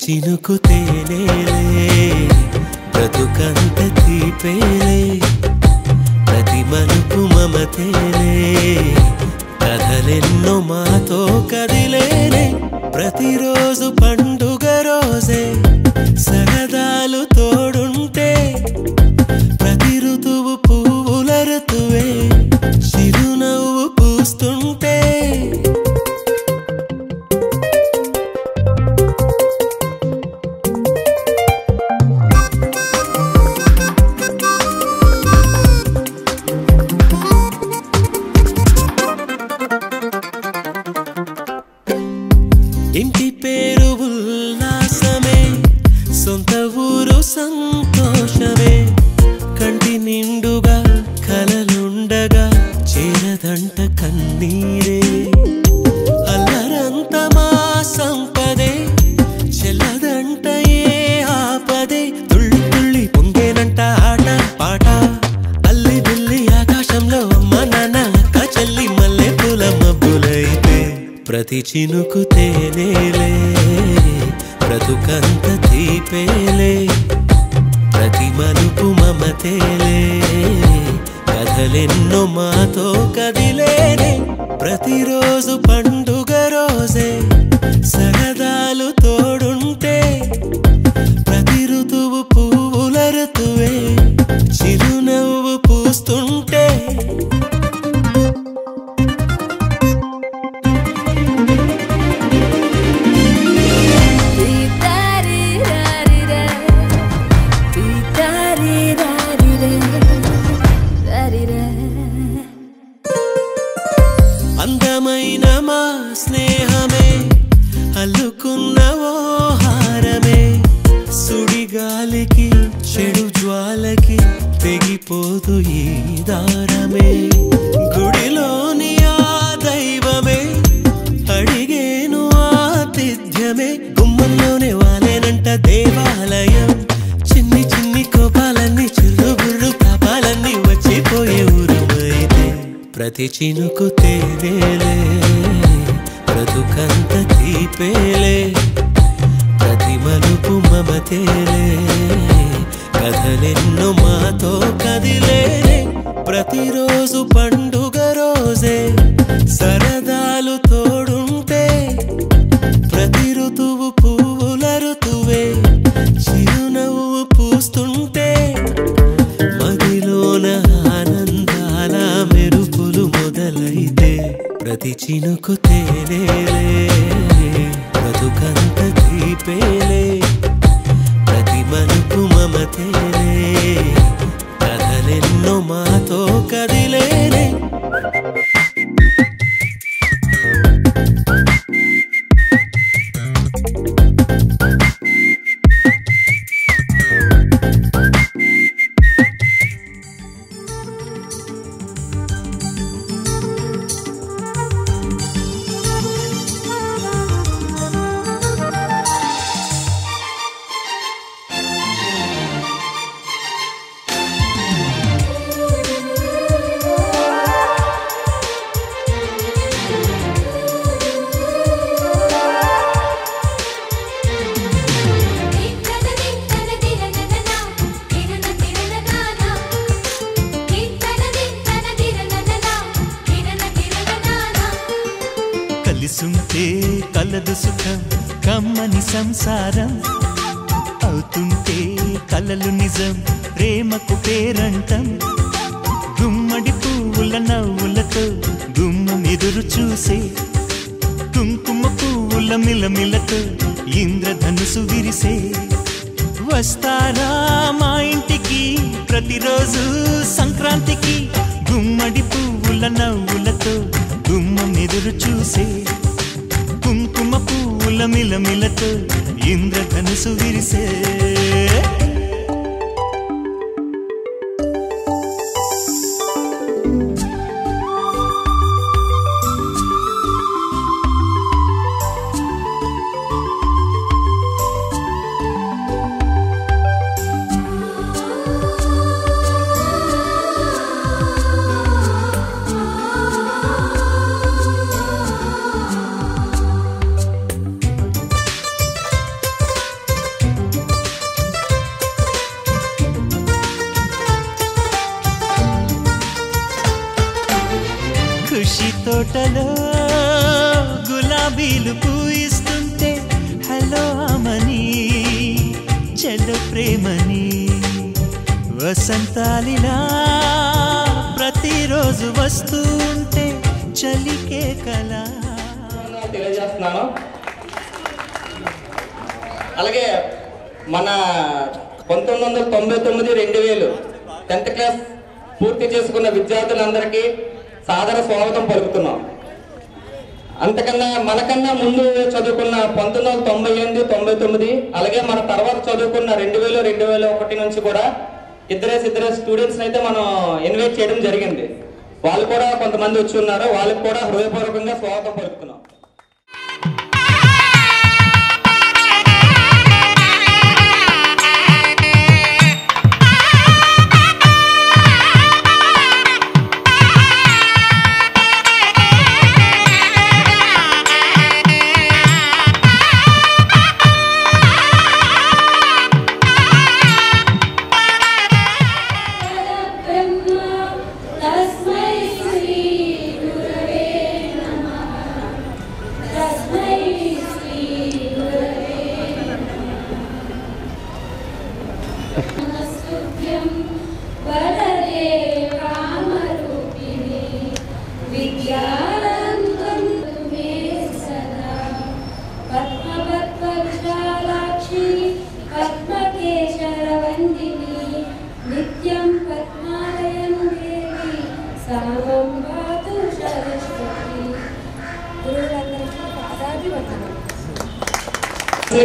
చినుకు తేనేలే బ్రతుకంత తీపేలే ప్రతి మలుపు మమతేలే కథలెన్నో మాతో కదిలేలే ప్రతిరోజు పండుగ రోజే సరదాలు తోడుంటే ప్రతి ఋతువు పువ్వుల ఋతువే చిరునవ్వు పూస్తుంటే ఇంటి పేరు ఉల్లాసమే సొంత ఊరు సంతోషమే కంటి నిండుగా కలలుండగా చేరదంట కన్నీరే అల్లరంత మా సంపదే చెల్లదంట ఏ ఆపదే తుళ్ళి తుళ్ళి పొంగేనంట ఆట పాట అల్లి బిల్లి ఆకాశంలో అమ్మ నాన్న అక్క చెల్లి మల్లె పూల మబ్బులైతే ప్రతి చినుకు తేనేలే బ్రతుకంత తీపేలే ప్రతి మలుపు మమతేలే కథలెన్నో మాతో కదిలేనే ప్రతిరోజు పండుగ రోజే సరదాలు తోడుంటే ప్రతి ఋతువు పువ్వుల ఋతువే చిరునవ్వు పూస్తుంటే అందమైన మా స్నేహమే అల్లుకున్న ఓ హారమే సుడిగాలికి చెడు జ్వాలకి తెగిపోదు ఈ దారమే గుడిలోని ఆ దైవమే అడిగేను ఆతిథ్యమే గుమ్మంలోనే వాలేనంట దేవాలయం చిన్ని చిన్ని కోపాలన్నీ చిల్లు బుర్రు పాపాలన్నీ వచ్చిపోయే ఊరుమైతే ప్రతి చినుకు తేనేలే బ్రతుకంత తీపేలే ప్రతి మలుపు మమతేలే కథలెన్నో మాతో కదిలేలే ప్రతిరోజు పండుగ రోజే సరదాలు తోడుంటే ప్రతి ఋతువు పువ్వుల ఋతువే చిరునవ్వు పూస్తుంటే మదిలోన ఆనందాల మెరుపులు మొదలైతే ప్రతి చినుకు తేనేలే బ్రతుకంత తీపేలే ప్రతి మలుపు మమతేలే కథలెన్నో మాతో కదిలేలే కలిసుంటే కలదు సుఖం కమ్మని సంసారం అవుతుంటే కలలు నిజం ప్రేమకు పేరంటం గుమ్మడి పువ్వుల నవ్వులతో గుమ్మం ఎదురు చూసే కుంకుమ పువ్వుల మిలమిలతో ఇంద్రధనుసు విరిసే వస్తారా మా ఇంటికి ప్రతిరోజు సంక్రాంతికి గుమ్మడి పువ్వుల నవ్వులతో గుమ్మం ఎదురు చూసే కుంకుమ పువ్వుల మిలమిలతో ఇంద్రధనుసు విరిసే తోటలో గులాబీలు పూయిస్తుంటే హలో అమని చెల్ల ప్రేమని వసంతాలిలా ప్రతిరోజు వస్తూ ఉంటే చలికే కళ తెలియజేస్తున్నాను. అలాగే మన 1999-2000 10th క్లాస్ పూర్తి చేసుకున్న విద్యార్థులందరికీ సాదర స్వాగతం పలుకుతున్నాం. అంతకన్నా మనకన్నా ముందు చదువుకున్న 1998-99 అలాగే మన తర్వాత చదువుకున్న 2000-2001 నుంచి కూడా ఇద్దరే స్టూడెంట్స్ అయితే మనం ఇన్వైట్ చేయడం జరిగింది. వాళ్ళు కూడా కొంతమంది వచ్చి ఉన్నారు. వాళ్ళకి కూడా హృదయపూర్వకంగా స్వాగతం పలుకుతున్నాం.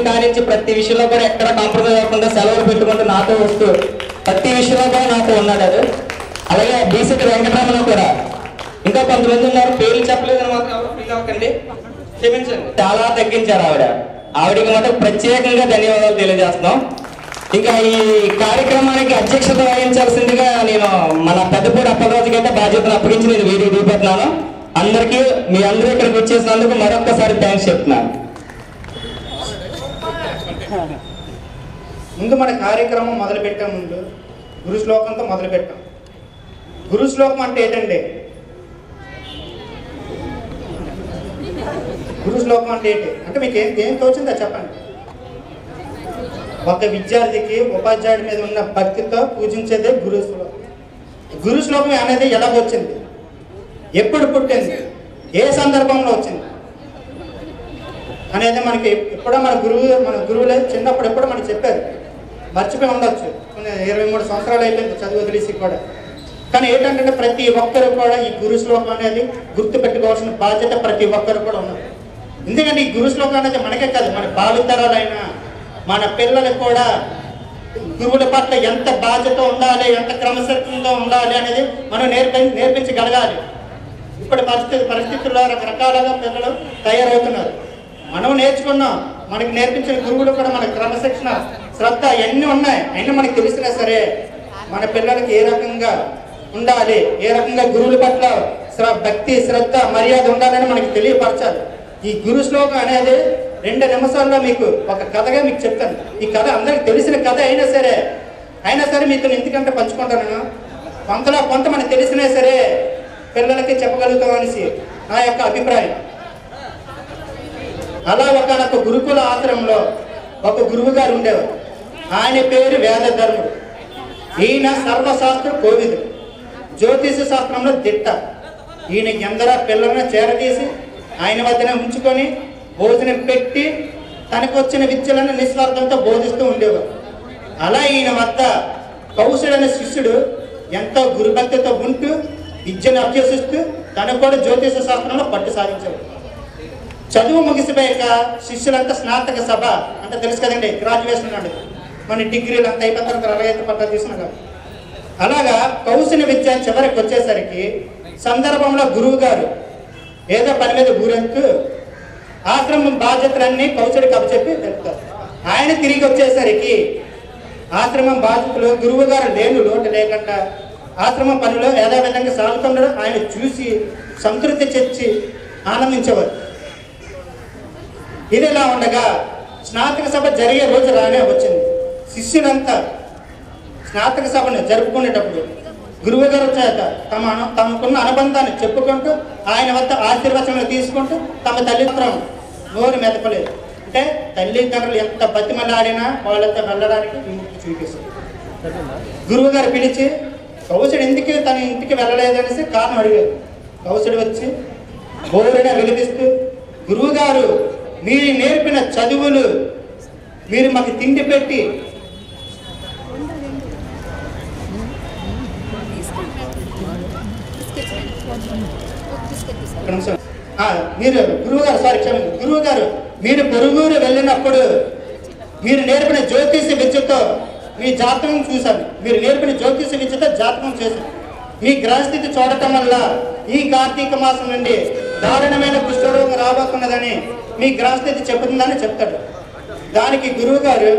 కానించి ప్రతి విషయంలో కూడా ఎక్కడ కాంప్రమైజ్ అవ్వకుండా సెలవులు పెట్టుకుంటూ నాతో వస్తూ ప్రతి విషయంలో కూడా నాతో ఉన్నాడు. అది అలాగే బీసీటీ వెంకటరామన్ కూడా ఇంకా కొంతమంది ఉన్నారు. పేర్లు చెప్పలేదని మాత్రం ఎవరు ఫీల్ అవ్వకండి, క్షమించండి. చాలా తగ్గించారు ఆవిడకి మాత్రం ప్రత్యేకంగా ధన్యవాదాలు తెలియజేస్తున్నాం. ఇంకా ఈ కార్యక్రమానికి అధ్యక్షత వహించాల్సిందిగా నేను మన పెద్దపూడి అప్పలరాజుకి అయితే బాధ్యతను అప్పగించి నేను వేదిక దిగుతున్నాను. అందరికీ మీ అందరూ ఇక్కడికి వచ్చేసినందుకు మరొక్కసారి థ్యాంక్స్ చెప్తున్నాను. ముందు మన కార్యక్రమం మొదలుపెట్టే ముందు గురు శ్లోకంతో మొదలుపెట్టాం. గురు శ్లోకం అంటే ఏంటండి? గురు శ్లోకం అంటే ఏంటి అంటే మీకు ఏం తోచిందో చెప్పండి. ఒక విద్యార్థికి ఉపాధ్యాయుడి మీద ఉన్న భక్తితో పూజించేదే గురు శ్లోకం. గురు శ్లోకం అనేది ఎలా వచ్చింది, ఎప్పుడు పుట్టింది, ఏ సందర్భంలో వచ్చింది అనేది మనకి ఎప్పుడో మన గురువులే చిన్నప్పుడు ఎప్పుడో మనకి చెప్పారు. మర్చిపోయి ఉండొచ్చు, 23 సంవత్సరాలు అయిపోయింది చదువు తెలిసి కూడా. కానీ ఏంటంటే ప్రతి ఒక్కరు కూడా ఈ గురు శ్లోకం అనేది గుర్తు పెట్టుకోవాల్సిన బాధ్యత ప్రతి ఒక్కరు కూడా ఉన్నారు. ఎందుకంటే ఈ గురు శ్లోకం అనేది మనకే కాదు, మన భావితరాలైనా మన పిల్లలకు కూడా గురువుల పట్ల ఎంత బాధ్యత ఉండాలి, ఎంత క్రమశిక్షణగా ఉండాలి అనేది మనం నేర్పించగలగాలి. ఇప్పుడు పరిస్థితుల్లో రకరకాలుగా పిల్లలు తయారవుతున్నారు. మనం నేర్చుకున్నాం, మనకి నేర్పించిన గురువులు కూడా మన క్రమశిక్షణ, శ్రద్ధ ఎన్ని ఉన్నాయి. అయినా మనకి తెలిసినా సరే మన పిల్లలకి ఏ రకంగా ఉండాలి, ఏ రకంగా గురువుల పట్ల భక్తి, శ్రద్ధ, మర్యాద ఉండాలని మనకి తెలియపరచాలి. ఈ గురు శ్లోకం అనేది 2 నిమిషాల్లో మీకు ఒక కథగా మీకు చెప్తాను. ఈ కథ అందరికి తెలిసిన కథ అయినా సరే మీతో ఎందుకంటే పంచుకుంటాను. కొంత మనకు తెలిసినా సరే పిల్లలకి చెప్పగలుగుతాం అనేసి నా యొక్క అభిప్రాయం. అలా ఒకనొక గురుకుల ఆశ్రమంలో ఒక గురువు గారు ఉండేవారు. ఆయన పేరు వేదధర్ముడు. ఈయన సర్వశాస్త్ర కోవిదుడు, జ్యోతిష శాస్త్రంలో దిట్ట. ఈయన ఎందరో పిల్లలను చేరదీసి ఆయన వద్దనే ఉంచుకొని భోజనం పెట్టి తనకు వచ్చిన విద్యలను నిస్వార్థంతో బోధిస్తూ ఉండేవారు. అలా ఈయన వద్ద కౌశుడైన శిష్యుడు ఎంతో గురుభక్తితో ఉంటూ విద్యను అభ్యసిస్తూ తనకు కూడా జ్యోతిష శాస్త్రంలో పట్టు సాధించేవారు. చదువు ముగిసిపోయాక శిష్యులంతా స్నాతక సభ అంటే తెలుసు కదండి, గ్రాడ్యుయేషన్ అండి, మన డిగ్రీలు అంతా అయిపోయిన తర్వాత అలాగైతే పట్టాలు తీసుకున్నాం కదా. అలాగా కౌశల విద్య చివరికి వచ్చేసరికి సందర్భంలో గురువు గారు ఏదో పని మీద ఊరెత్తు ఆశ్రమం బాధ్యతలన్నీ కౌశడికి అప్పచెప్పి వెళ్తారు. ఆయన తిరిగి వచ్చేసరికి ఆశ్రమం బాధ్యతలు గురువు గారు లేని లోటు లేకుండా ఆశ్రమం పనిలో యథావిధంగా సాగుతుండడం ఆయన చూసి సంతృప్తి చెంది ఆనందించేవారు. ఇదిలా ఉండగా స్నాతక సభ జరిగే రోజు రానే వచ్చింది. శిష్యులంతా స్నాతక సభను జరుపుకునేటప్పుడు గురువు గారి చేత తమకున్న అనుబంధాన్ని చెప్పుకుంటూ ఆయన వద్ద ఆశీర్వచనలు తీసుకుంటూ తమ తల్లిదండ్రులు నోరు మెదపలేదు. అంటే తల్లిదండ్రులు ఎంత బతిమలాడినా వాళ్ళతో వెళ్ళడానికి విముక్తి చూపిస్తారు. గురువు గారు పిలిచి కౌశుడు ఎందుకు తన ఇంటికి వెళ్ళలేదనేసి కారణం అడిగారు. కౌశుడు వచ్చి బోరుగా విలపిస్తూ, గురువు గారు మీరు నేర్పిన చదువులు, మీరు మాకు తిండి పెట్టి మీరు గురువు గారు మీరు పొరుగురు వెళ్ళినప్పుడు మీరు నేర్పిన జ్యోతిష విద్యతో మీ జాతకం చూశాను. మీరు నేర్పిన జ్యోతిష విద్యతో జాతకం చేశాను. మీ గ్రహస్థితి చూడటం వల్ల ఈ కార్తీక మాసం నుండి దారుణమైన కుష్ఠరోగం రాబోతున్నదని మీ గ్రహస్థితి చెబుతుందని చెప్తాడు. దానికి గురువు గారు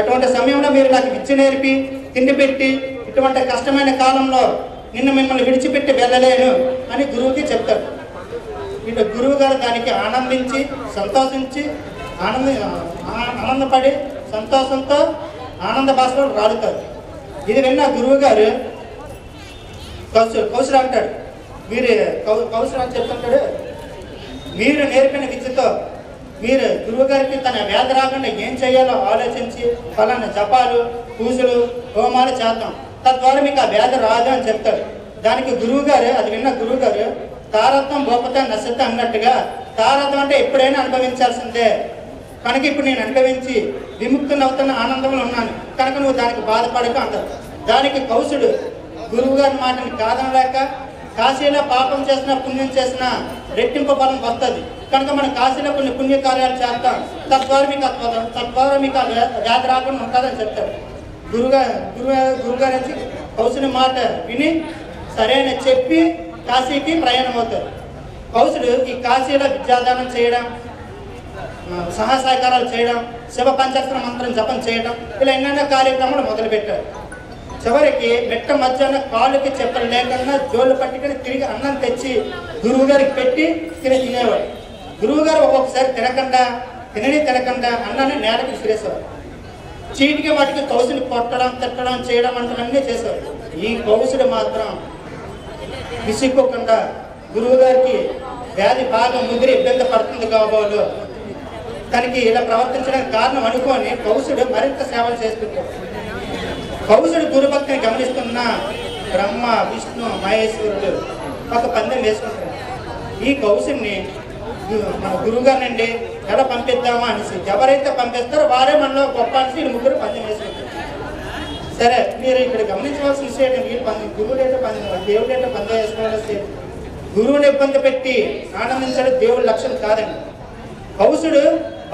అటువంటి సమయంలో మీరు నాకు విద్య నేర్పి తిండి పెట్టి ఇటువంటి కష్టమైన కాలంలో మిమ్మల్ని విడిచిపెట్టి వెళ్ళలేను అని గురువుకి చెప్తాడు. ఇటు గురువు గారు దానికి ఆనందించి సంతోషించి ఆనందపడి సంతోషంతో ఆనంద భాషలో రాడుతారు. ఇది విన్న గురువు గారు కౌశుడు అంటాడు, కౌశుడు అని చెప్తుంటాడు, మీరు నేర్పిన విద్యతో మీరు గురువు గారికి తన వ్యాధి రాకుండా ఏం చేయాలో ఆలోచించి ఫలానా జపాలు పూజలు హోమాలు చేద్దాం, తద్వారా మీకు ఆ వ్యాధి రాదు అని చెప్తారు. దానికి గురువు గారు అది విన్న గురువు గారు తారత్వం భోపత నశత అన్నట్టుగా, తారత్వం అంటే ఎప్పుడైనా అనుభవించాల్సిందే కనుక ఇప్పుడు నేను అనుభవించి విముక్తుని అవుతున్న ఆనందంలో ఉన్నాను కనుక నువ్వు దానికి బాధపడక అంటారు. దానికి కౌశుడు గురువు గారి మాటని కాదనలేక, కాశీలో పాపం చేసిన పుణ్యం చేసిన రెట్టింపు బలం వస్తుంది కనుక మనం కాశీలో కొన్ని పుణ్యకార్యాలు చేస్తాం, తద్వారా మీకు ఆ వ్యాధి రాకుండా ఉంటుందని చెప్తాడు. గురుగారు వచ్చి కౌశుడి మాట విని సరైన చెప్పి కాశీకి ప్రయాణం అవుతారు. కౌశుడు ఈ కాశీలో విద్యాదానం చేయడం, సహాసహకారాలు చేయడం, శివ పంచాక్షర మంత్రం జపం చేయడం, ఇలా ఎన్నెన్నో కార్యక్రమాలు మొదలుపెట్టారు. చివరికి మెట్ట మధ్యాహ్న కాళ్ళకి చెప్పలు లేకుండా జోళ్ళు పట్టుకొని తిరిగి అన్నం తెచ్చి గురువు గారికి పెట్టి తినేవాడు. గురువు గారు ఒక్కొక్కసారి తినకుండా అన్నాన్ని నేలకి విసిరేసేవారు. చీటికి వాటికి కౌశుని కొట్టడం తిట్టడం చేయడం అంటున్నన్నీ చేసేవారు. ఈ కౌశుడు మాత్రం విసిక్కోకుండా గురువు గారికి వ్యాధి బాగా ముదిరి ఇబ్బంది పడుతుంది కాబోలు తనకి ఇలా ప్రవర్తించడానికి కారణం అనుకోని కౌశుడు మరింత సేవలు చేసుకుంటాడు. కౌశుడు గురుభక్తిని గమనిస్తున్న బ్రహ్మ విష్ణు మహేశ్వరుడు ఒక పందెం వేసుకుంటాడు. ఈ కౌశుడిని మన గురువుగారి నుండి ఎలా పంపిద్దామా అనేసి ఎవరైతే పంపిస్తారో వారే మనలో గొప్ప అనేసి వీళ్ళు ముగ్గురు పందెం వేసుకుంటారు. సరే మీరు ఇక్కడ గమనించవలసిన విషయం వీళ్ళు గురువుడేటో దేవుడేటో పందెం వేసుకోవాల్సి గురువుని ఇబ్బంది పెట్టి ఆనందించడం దేవుడి లక్ష్యం కాదండి. కౌశుడు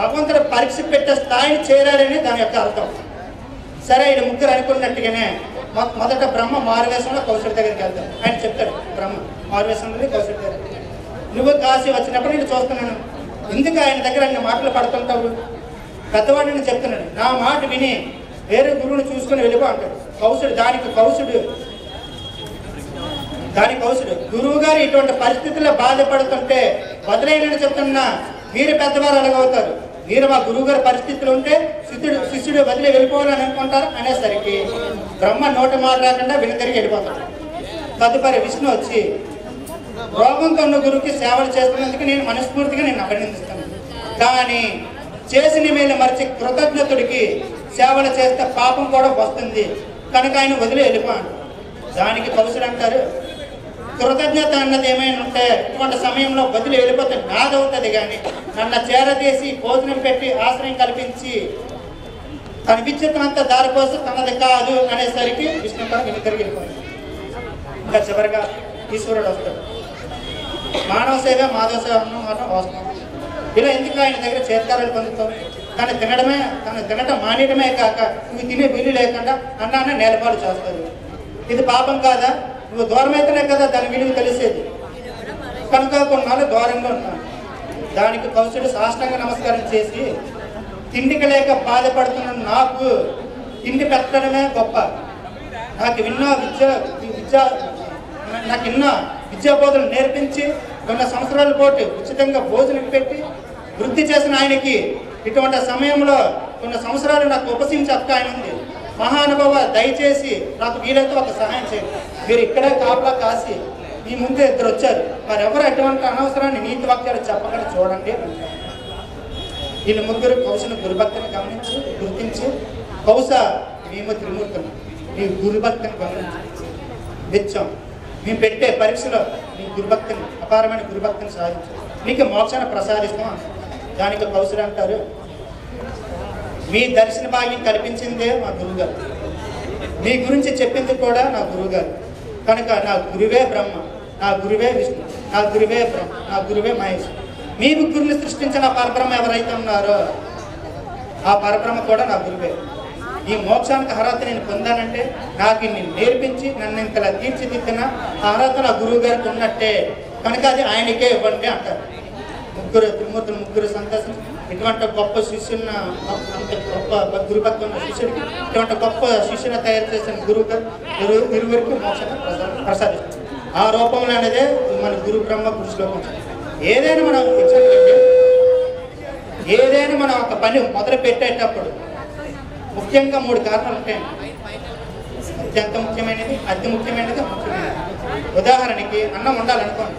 భగవంతుడు పరీక్ష పెట్టే స్థాయిని చేరాడని దాని యొక్క అర్థం. సరే ఈయన ముగ్గురు అనుకున్నట్టుగానే మొదట బ్రహ్మ మారువేషంలో కౌశుడి దగ్గరికి వెళ్తాడు. ఆయన చెప్తాడు, బ్రహ్మ మారువేషంలో కౌశుడి దగ్గర, నువ్వు కాశీ వచ్చినప్పుడు నేను చూస్తున్నాను, ఎందుకు ఆయన దగ్గర అన్ని మాటలు పడుతుంటావు, పెద్దవాడిని చెప్తున్నాడు, నా మాట విని వేరే గురువుని చూసుకుని వెళ్ళిపో అంటాడు. దానికి కౌశుడు గురువు గారు ఇటువంటి పరిస్థితుల్లో బాధపడుతుంటే వదిలేనని చెప్తున్నా, మీరు పెద్దవారు అలాగవుతారు, మీరు మా గురువు గారి పరిస్థితులు ఉంటే శిష్యుడు వదిలి వెళ్ళిపోవాలని అనుకుంటారు అనేసరికి బ్రహ్మ నోట మాట రాకుండా వెనుతిరిగి వెళ్ళిపోతాడు. తదుపరి విష్ణు వచ్చి, రోగంతో ఉన్న గురువుకి సేవలు చేస్తున్నందుకు నేను మనస్ఫూర్తిగా అభినందిస్తాను, కానీ చేసిన మేలు మరిచి కృతజ్ఞతుడికి సేవలు చేస్తే పాపం కూడా వస్తుంది కనుక ఆయన వదిలి వెళ్ళిపోయాడు. దానికి కౌశుడు అంటారు, కృతజ్ఞత అన్నది ఏమైనా ఉంటే ఇటువంటి సమయంలో వదిలి వెళ్ళిపోతే నాదవుతుంది, కానీ నన్ను చేరదీసి భోజనం పెట్టి ఆశ్రయం కల్పించి తన విద్యుత్నంతా దారి కోసం తనది కాదు అనేసరికి విష్ణు కూడా వెనుతిరిగి వెళ్ళిపోయింది. ఇంకా చివరిగా ఈశ్వరుడు వస్తాడు. మానవ సేవ మాధవ సేవ అన్నమాట అవసరం. ఇలా ఎందుకు ఆయన దగ్గర చేత్కారాలు పొందుతావు, తను తినడం మానేయడమే కాక నువ్వు తినే వీలు లేకుండా అన్నాన్ని నేలపాలు చేస్తారు. ఇది పాపం కాదా, నువ్వు దూరం అయితేనే కదా దాని విలువ తెలిసేది, కనుక కొన్నాళ్ళు దూరంగా ఉన్నాను. దానికి కౌశుడు సాష్టాంగ నమస్కారం చేసి, తిండికి లేక బాధపడుతున్న నాకు తిండి పెట్టడమే గొప్ప, నాకు ఎన్నో విద్యాబోధనలు నేర్పించి 2 సంవత్సరాల పాటు ఉచితంగా భోజనం పెట్టి వృద్ధి చేసిన ఆయనకి ఇటువంటి సమయంలో 2 సంవత్సరాలు నాకు ఉపసించి అక్క ఆయన ఉంది, మహానుభావ దయచేసి నాకు వీలైతే ఒక సహాయం చేయండి. మీరు ఇక్కడే కాపలా కాసి మీ ముందు ఇద్దరు వచ్చారు, మరి ఎవరు ఎటువంటి అనవసరాన్ని నీతి వాక్యాలు చెప్పకుండా చూడండి. వీళ్ళు ముగ్గురు కౌశను గురుభక్తిని గుర్తించి కౌశ మేము త్రిమూర్తులు మీ గురుభక్తిని గమనించి తెచ్చాం. మేము పెట్టే పరీక్షలో మీ గురుభక్తిని అపారమైన గురుభక్తిని సాధించాం, మీకు మోక్షాన్ని ప్రసాదిస్తాం. దానికి కౌశలు అంటారు, మీ దర్శన భాగ్యం కల్పించిందే మా గురువుగారు, మీ గురించి చెప్పింది కూడా నా గురువుగారు. కనుక నా గురువే బ్రహ్మ, నా గురువే విష్ణు, నా గురువే బ్రహ్మ, నా గురువే మహేష్. మీ ముగ్గురిని సృష్టించిన పరబ్రహ్మ ఎవరైతే ఉన్నారో ఆ పరబ్రహ్మ కూడా నా గురువే. ఈ మోక్షానికి అర్హత నేను పొందానంటే నాకు ఇన్ని నేర్పించి నన్ను ఇంతలా తీర్చిదిద్దిన అర్హత నా గురువు గారికి ఉన్నట్టే, కనుక అది ఆయనకే ఇవ్వండి అంటారు. ముగ్గురు త్రిమూర్తులు ముగ్గురు సంతోషం. ఇటువంటి గొప్ప శిష్యున్న అంత గొప్ప గురుభక్తి ఉన్న శిష్యుడికి ఇటువంటి గొప్ప శిష్యుని తయారు చేసిన గురువురికి మోక్షాన్ని ప్రసాదిస్తుంది. ఆ రూపంలో అనేదే మన గురు బ్రహ్మ గురు శ్లోకం. ఏదైనా మనం ఒక పని మొదలు పెట్టేటప్పుడు ముఖ్యంగా 3 కారణాలు ఉంటాయండి. అత్యంత ముఖ్యమైనది, అతి ముఖ్యమైనది, ముఖ్యమైనది. ఉదాహరణకి అన్నం వండాలనుకోండి,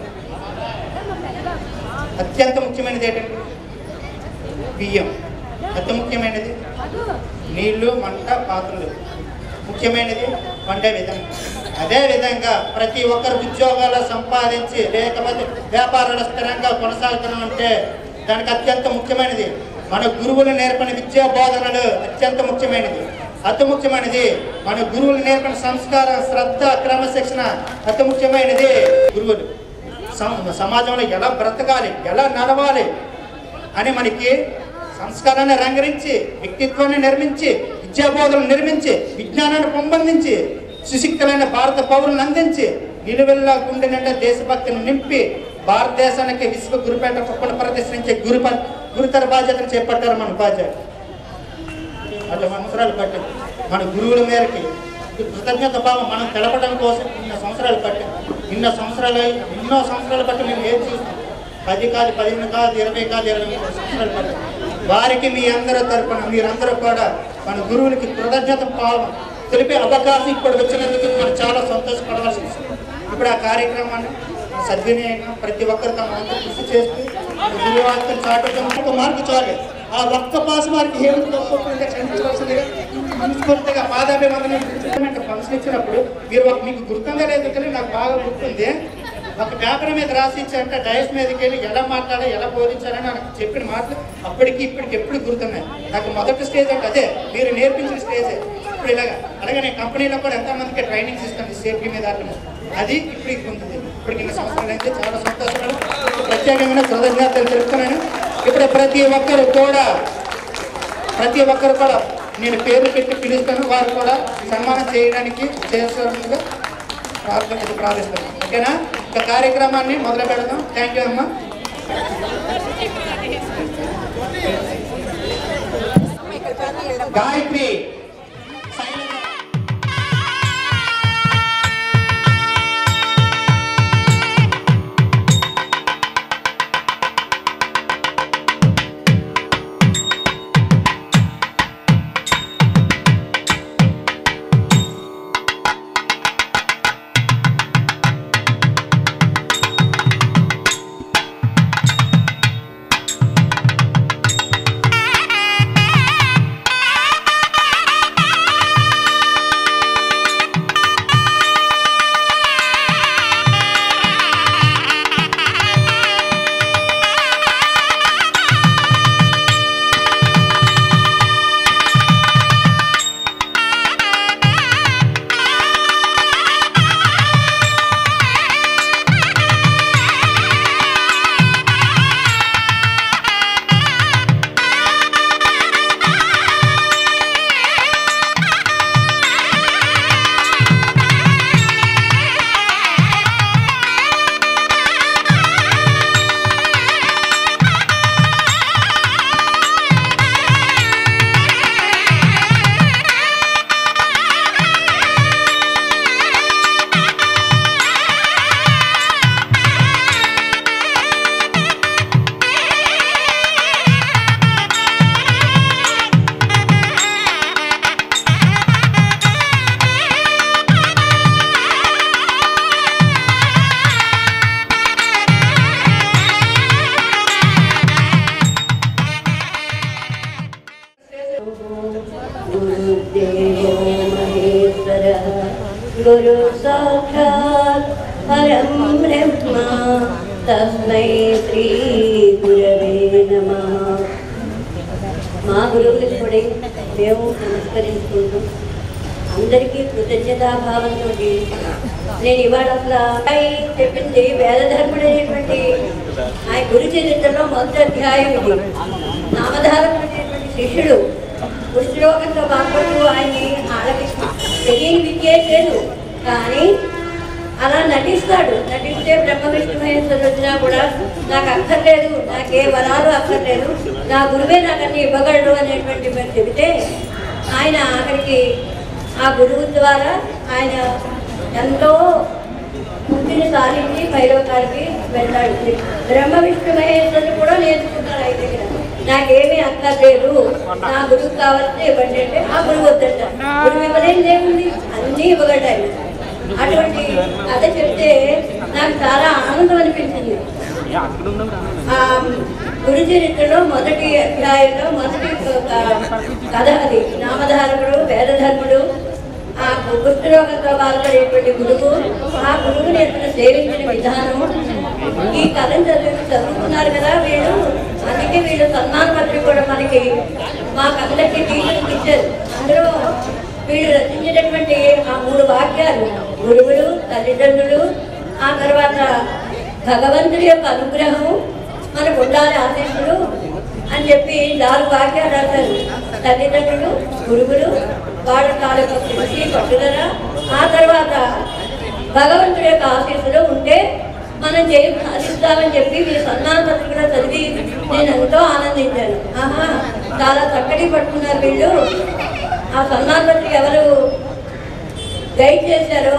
అత్యంత ముఖ్యమైనది ఏంటంటే బియ్యం, అతి ముఖ్యమైనది నీళ్లు, మంట, పాత్రలు, ముఖ్యమైనది వండే విధానం. అదేవిధంగా ప్రతి ఒక్కరు ఉద్యోగాలు సంపాదించి లేకపోతే వ్యాపారాలు స్థిరంగా కొనసాగుతున్నామంటే దానికి అత్యంత ముఖ్యమైనది మన గురువులు నేర్పిన విద్యా బోధనలు అత్యంత ముఖ్యమైనది. అతి ముఖ్యమైనది మన గురువులు నేర్పిన సంస్కార, శ్రద్ధ, క్రమశిక్షణ అతి ముఖ్యమైనది. గురువులు సమాజంలో ఎలా బ్రతకాలి, ఎలా నడవాలి అని మనకి సంస్కారాన్ని రంగరించి, వ్యక్తిత్వాన్ని నిర్మించి, విద్యాబోధనలు నిర్మించి, విజ్ఞానాన్ని పెంపొందించి, సుశిక్తులైన భారత పౌరులను అందించి, నిలువెల్లా గుండె నిండా దేశభక్తిని నింపి భారతదేశానికి విశ్వ గురుపేట కుప్పను ప్రదర్శించే గురుతర బాధ్యతను చేపట్టారు మన ఉపాధ్యాయులు. 10 సంవత్సరాలు పట్టింది మన గురువుల మేరకి కృతజ్ఞత భావం మనం తెలపడం కోసం ఎన్నో సంవత్సరాలు బట్టి మేము ఏం చూస్తాం. 10 కాదు, 15 కాదు, 20 కాదు, 23 సంవత్సరాలు పట్టింది. వారికి మీ అందరూ తరపున మీరందరూ కూడా మన గురువులకి కృతజ్ఞత భావం తెలిపే అవకాశం ఇప్పుడు వచ్చినందుకు మనం చాలా సంతోషపడవలసి వస్తుంది. ఇప్పుడు ఆ కార్యక్రమాన్ని సద్వినియోగంగా ప్రతి ఒక్కరు తమ వంతు కృషి చేస్తూ గురువాక్యం చాటుతూ ఒక మార్పు చాలు. ఆ ఒక్క పాస్ వారికి ఏమిటి ఒక్కొక్కరిగా క్షమించవలసిందిగా మనస్ఫూర్తిగా పాదాభివందనం. ఫంక్షన్ ఇచ్చినప్పుడు మీరు మీకు గుర్తుందా లేదు కానీ నాకు బాగా గుర్తుంది. ఒక పేపర్ మీద రాసి ఇచ్చారంటే డైస్ మీదకి వెళ్ళి ఎలా మాట్లాడాలి, ఎలా బోధించాలని నాకు చెప్పిన మాటలు అప్పటికి ఇప్పటికి ఎప్పుడు గుర్తున్నాయి. నాకు మొదటి స్టేజ్ అంటే అదే మీరు నేర్పించిన స్టేజే. ఇప్పుడు ఇలాగా అలాగే నేను కంపెనీలో కూడా ఎంతమందికి ట్రైనింగ్స్ ఇస్తాను సేఫ్టీ మీద అది ఇప్పుడు ఉంటుంది. ఇప్పటికి 2 సంవత్సరాలు అయితే చాలా సంతోషాలు, ప్రత్యేకమైన కృతజ్ఞతలు తెలుపుతున్నాను. ఇప్పుడు ప్రతి ఒక్కరు కూడా నేను పేర్లు పెట్టి పిలుస్తాను, వారు కూడా సన్మానం చేయడానికి చేస్తారుగా ప్రార్థిస్తాను. ఓకేనా? ఒక కార్యక్రమాన్ని మొదలు పెడదాం. థ్యాంక్ యూ అమ్మా. గాయత్రి పరం బ్రహ్మ తస్మై శ్రీ గురవే నమః. మా గురువులకు కూడా మేము నమస్కరించుకుంటాం. అందరికీ కృతజ్ఞతాభావంతో నేను ఇవాళ అసలు చెప్పింది వేదధర్ముడు అనేటువంటి ఆయన గురు చరిత్రలో మొదటి అధ్యాయం ఇది. నామధారకుడైనటువంటి శిష్యుడు పుష్పలోకంతో బాగుపడుతూ ఆయన్ని ఆలకిస్తూ తెలియని విద్య లేదు, కానీ అలా నటిస్తాడు. నటిస్తే బ్రహ్మ విష్ణు మహేశ్వరుడు వచ్చినా కూడా నాకు అక్కర్లేదు, నాకే వరాలు అక్కర్లేదు, నా గురువే నాకు అన్ని ఇవ్వగలడు అనేటువంటి మరి చెబితే ఆయన ఆఖరికి ఆ గురువు ద్వారా ఆయన ఎంతో ముక్తిని సాధించి పైలోకానికి వెళ్ళాడు. బ్రహ్మ విష్ణు మహేశ్వరుడు కూడా నేర్చుకున్నారు ఆయన దగ్గర. నాకేమీ అక్కర్లేదు, నా గురువు కావాల్సి ఇవ్వండి అంటే ఆ గురువు వద్దంట. గురువు ఇవ్వలేని ఏముంది, అన్నీ ఇవ్వగలడు. అటువంటి కథ చెప్తే నాకు చాలా ఆనందం అనిపించింది. గురు చరిత్రలో మొదటి అధ్యాయంలో మొదటి కథ అది. నామధారకుడు వేదధర్ముడు ఆ కుష్ఠరోగంతో బాధపడేటువంటి గురువు, ఆ గురువుని ఎక్కడ సేవించిన విధానం, ఈ కథను చదువుకున్నారు కదా వీళ్ళు. అందుకే వీళ్ళు సన్మాన పత్రిక కూడా మనకి మాకందరికీ టీచర్కి ఇచ్చారు. అందులో వీళ్ళు రచించినటువంటి ఆ 3 వాక్యాలు గురువులు, తల్లిదండ్రులు, ఆ తర్వాత భగవంతుడి యొక్క అనుగ్రహం మనకు ఉండాలి ఆశీస్సులు అని చెప్పి 4 వాక్యాలు రాశారు. తల్లిదండ్రులు, గురువులు, వాళ్ళ తాలూకు కృషి పట్టుదల, ఆ తర్వాత భగవంతుడి యొక్క ఆశీస్సులు ఉంటే మనం సాధిస్తామని చెప్పి వీళ్ళు సన్మాన పత్రికలో చదివి నేను ఎంతో ఆనందించాను. ఆహా, చాలా చక్కటి పట్టుకున్నారు వీళ్ళు. ఆ సన్మాన పత్రిక ఎవరు గైడ్ చేశారో,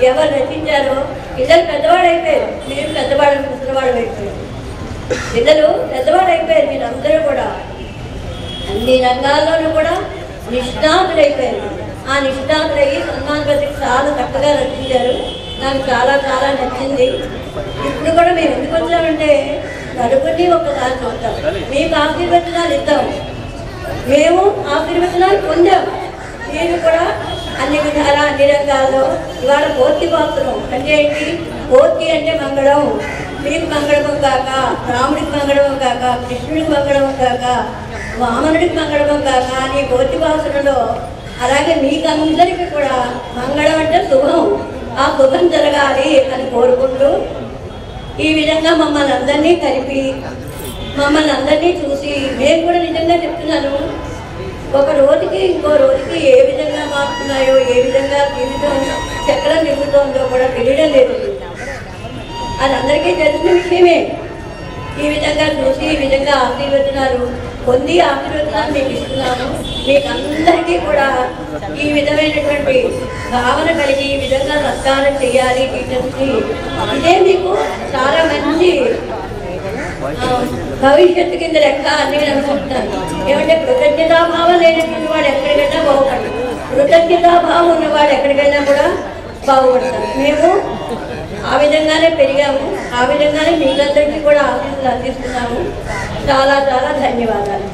ఎవరు రచించారో, పిల్లలు పెద్దవాడు అయిపోయారు. మీరు పెద్దవాడు ముసలివాడు అయిపోయారు. పిల్లలు పెద్దవాడు అయిపోయారు. మీరు అందరూ కూడా అన్ని రంగాల్లోనూ కూడా నిష్ణాతులైపోయారు. ఆ నిష్ణాతులయ్యి సన్మాన పత్రిక చాలా చక్కగా రచించారు. నాకు చాలా చాలా నచ్చింది. ఇప్పుడు కూడా మేము ఎందుకు వచ్చామంటే నలుగురిని ఒకసారి చూద్దాం, మీకు ఆశీర్వచనాలు ఇద్దాం. మేము ఆశీర్వచనాలు పొందాం. మీరు కూడా అన్ని విధాల అన్ని రంగాల్లో ఇవాళ పూర్తి పాత్రం అంటే ఏంటి? పూర్తి అంటే మంగళం. మీకు మంగళము కాక, రాముడికి మంగళము కాక, కృష్ణుడికి మంగళము కాక, వామనుడికి మంగళము కాక అని పూర్తి పాత్రలో అలాగే మీకు అందరికీ కూడా మంగళం అంటే శుభం. ఆ శుభం జరగాలి అని కోరుకుంటూ ఈ విధంగా మమ్మల్ని అందరినీ కలిపి మమ్మల్ని అందరినీ చూసి నేను కూడా నిజంగా చెప్తున్నాను, ఒక రోజుకి ఇంకో రోజుకి ఏ విధంగా మారుతున్నాయో, ఏ విధంగా జీవితం చక్రం తిరుగుతుందో కూడా తెలియడం లేదు. అది అందరికీ తెలిసిన విషయమే. ఈ విధంగా చూసి ఈ విధంగా ఆశీర్వచనాలు పొంది ఆశీర్వచనాలు మీకు ఇస్తున్నాము. మీకు అందరికీ కూడా ఈ విధమైనటువంటి భావన కలిగి ఈ విధంగా సత్కారం చేయాలి టీచర్స్ని. ఇదే మీకు చాలా మంచి భవిష్యత్తు కింద లెక్క అని నేను అనుకుంటున్నాను. ఏమంటే కృతజ్ఞతాభావం లేనటువంటి వాడు ఎక్కడికైనా బాగుపడతాడు, కృతజ్ఞతాభావం ఉన్నవాడు ఎక్కడికైనా కూడా బాగుపడతారు. మేము ఆ విధంగానే పెరిగాము, ఆ విధంగానే మీకందరికీ కూడా ఆశీస్సులు అందిస్తున్నాము. చాలా చాలా ధన్యవాదాలు.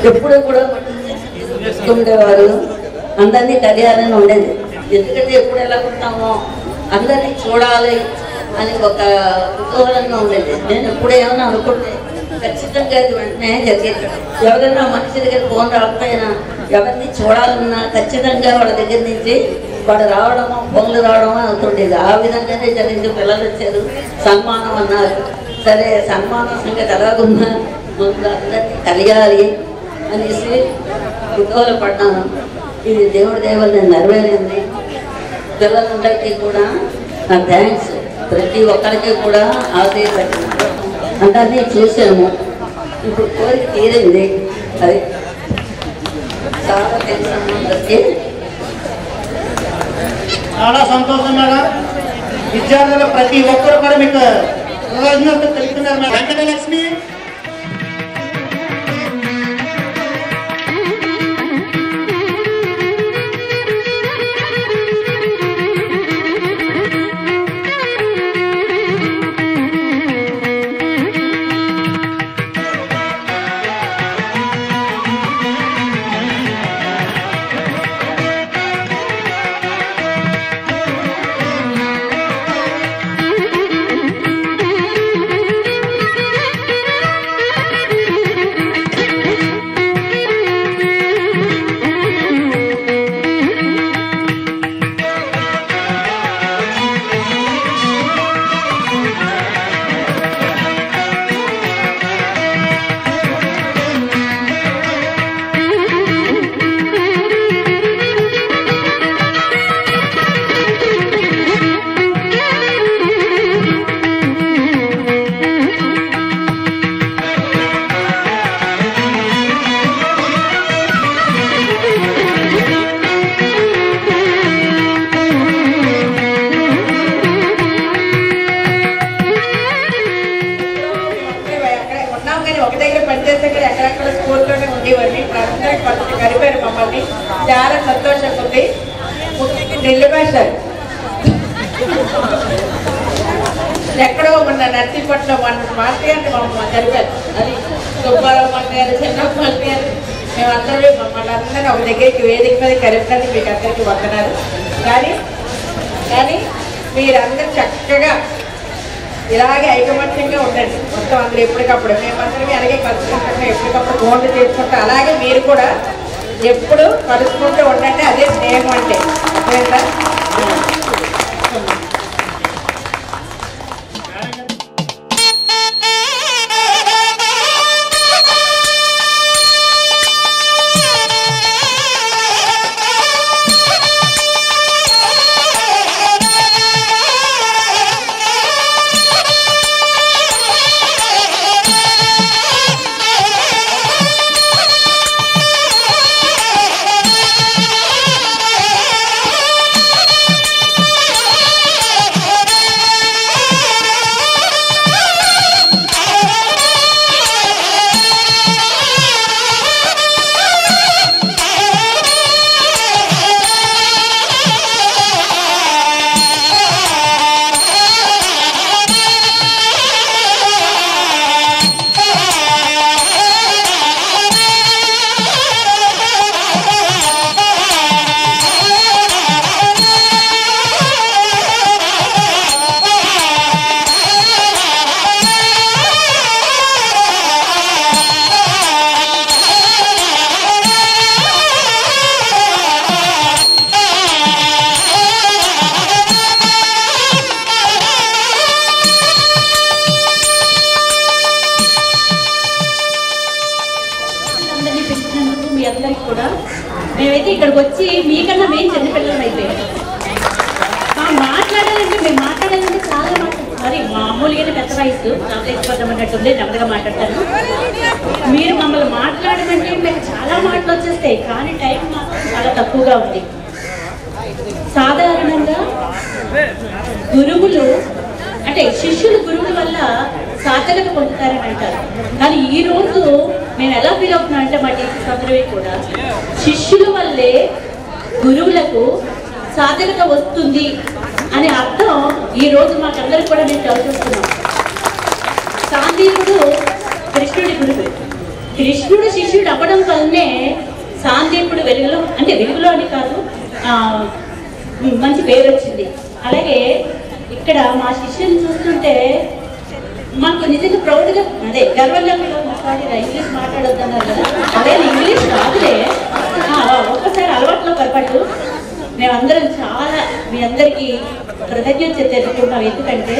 ఎప్పుడు కూడా ఉండేవారు, అందరినీ కలియాలని ఉండేది. ఎందుకంటే ఎప్పుడు ఎలా ఉంటామో అందరినీ చూడాలి అని ఒక కుతూహలంగా ఉండేది. నేను ఎప్పుడు ఏమన్నా అనుకుంటే ఖచ్చితంగా అది వెంటనే జరిగేది. ఎవరైనా మనిషి దగ్గర ఫోన్ రాకపోయినా ఎవరిని చూడాలన్నా ఖచ్చితంగా వాళ్ళ దగ్గర నుంచి వాడు రావడమో ఫోన్లు రావడమో అవుతుండేది. ఆ విధంగానే జరిగింది. పిల్లలు వచ్చారు, సన్మానం అన్నారు. సరే సన్మానం సంగతి ఎలాగున్నా ముందు అందరినీ కలిగాలి అనేసి కుతూహల పడ్డాను. ఇది దేవుడి దేవల్ని నెరవేరింది. పిల్లలందరికీ కూడా నా థ్యాంక్స్. ప్రతి ఒక్కరికి కూడా ఆశీర్వదించారు. అందరినీ చూసాము. ఇప్పుడు కోరిక తీరింది. అది చాలా తెలిసిన అందరికీ చాలా సంతోషం మేడం. విద్యార్థులు ప్రతి ఒక్కరు కూడా మీకు కృతజ్ఞతలు తెలుపుతున్నారు మేడం. వెంకటలక్ష్మి కలిపారు మమ్మల్ని. చాలా సంతోషంగా ఉంది. ముఖ్యంగా ఢిల్లీ భాష ఎక్కడో ఉన్న నర్సీపట్నం మాస్టర్ గారిని మమ్మల్ని కలిపారు. అది సుబ్బారావు మాస్టర్ గారు, చిన్నప్ప మాస్టర్ గారు, మేమందరూ మమ్మల్ని అందరినీ ఒక దగ్గరికి వేదిక మీద కలిపినందుకు మీకు అందరికీ వందనాలు. కానీ మీరందరూ చక్కగా ఇలాగే ఐకమత్యంగా ఉండండి. మొత్తం అందరూ ఎప్పటికప్పుడు మేమందరం అలాగే కలుసుకుంటాం, ఎప్పటికప్పుడు ఫోన్లు చేసుకుంటాం. అలాగే మీరు కూడా ఎప్పుడు కలుసుకుంటూ ఉండండి. అదే స్నేహం అంటే. మేమైతే ఇక్కడికి వచ్చి మీకన్నా మేము చిన్నపిల్లలు అయితే మాట్లాడాలంటే మేము మాట్లాడాలంటే చాలా మరి మామూలుగానే పెద్ద వయసు నవలేకపోతాం అన్నట్టుంది. నెమ్మదిగా మాట్లాడతాను. మీరు మమ్మల్ని మాట్లాడమంటే మీకు చాలా మాటలు వచ్చేస్తాయి, కానీ టైం మాత్రం చాలా తక్కువగా ఉంది. సాధారణంగా గురువులు అంటే శిష్యులు గురువుల వల్ల సాధనకు పొందుతారని అంటారు. కానీ ఈ రోజు మేము ఎలా ఫీల్ అవుతున్నాం అంటే మా టీచర్స్ అందరూ కూడా శిష్యుల వల్లే గురువులకు సాధనత వస్తుంది అనే అర్థం ఈ రోజు మాకందరికి కూడా మేము చదువుతున్నాం. సాందీపుడు కృష్ణుడి గురువు. కృష్ణుడు శిష్యుడు అవ్వడం వల్లనే సాందీపుడు వెలుగులో అంటే వెలుగులో అని కాదు మంచి పేరు వచ్చింది. అలాగే ఇక్కడ మా శిష్యుని చూస్తుంటే మాకు నిజంగా ప్రౌడ్గా అదే గర్వంగా మాట్లాడి ఇంగ్లీష్ మాట్లాడొద్దన్నారు కదా, అదే ఇంగ్లీష్ కాదులే మేమందరం చాలా మీ అందరికీ కృతజ్ఞత తెలుసుకుంటాం. ఎందుకంటే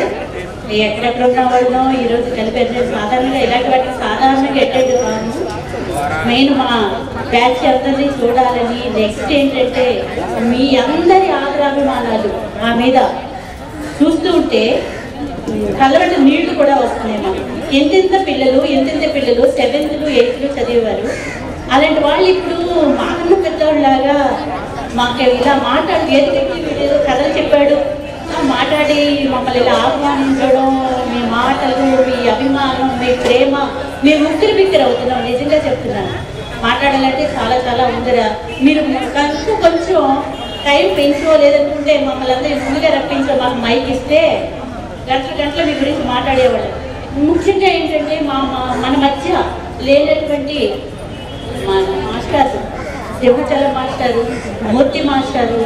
ఎక్కడెక్కడ ఉన్న వాళ్ళనో ఈరోజు కలిపి సాధారణంగా ఇలాంటి వాటికి సాధారణంగా అటెండ్ కాను. మెయిన్ మా బ్యాచ్ అందరినీ చూడాలని, నెక్స్ట్ ఏంటంటే మీ అందరి ఆదరాభిమానాలు మా మీద చూస్తూ ఉంటే కళ్ళబెట్టి నీళ్లు కూడా వస్తున్నాయి మాకు. ఎంతెంత పిల్లలు 7th 8th చదివేవారు. అలాంటి వాళ్ళు ఇప్పుడు మాకన్నా పెద్దవాళ్ళలాగా మాకు ఇలా మాట్లాడి ఏదో కథలు చెప్పాడు మాట్లాడి మమ్మల్ని ఇలా ఆహ్వానించడం, మీ మాటలు, మీ అభిమానం, మీ ప్రేమ, మేము ఉక్కిరి అవుతున్నాం. నిజంగా చెప్తున్నాను, మాట్లాడాలంటే చాలా చాలా ఉందిరా. మీరు కొంచెం టైం పెంచో లేదనుకుంటే మమ్మల్ని అందరూ ముందుగా రప్పించో మాకు మైక్ ఇస్తే గంటల మీ గురించి మాట్లాడేవాళ్ళు. ముఖ్యంగా ఏంటంటే మన మధ్య లేనటువంటి మన మాస్టారు, సింహాచలం మాస్టారు, మూర్తి మాస్టారు,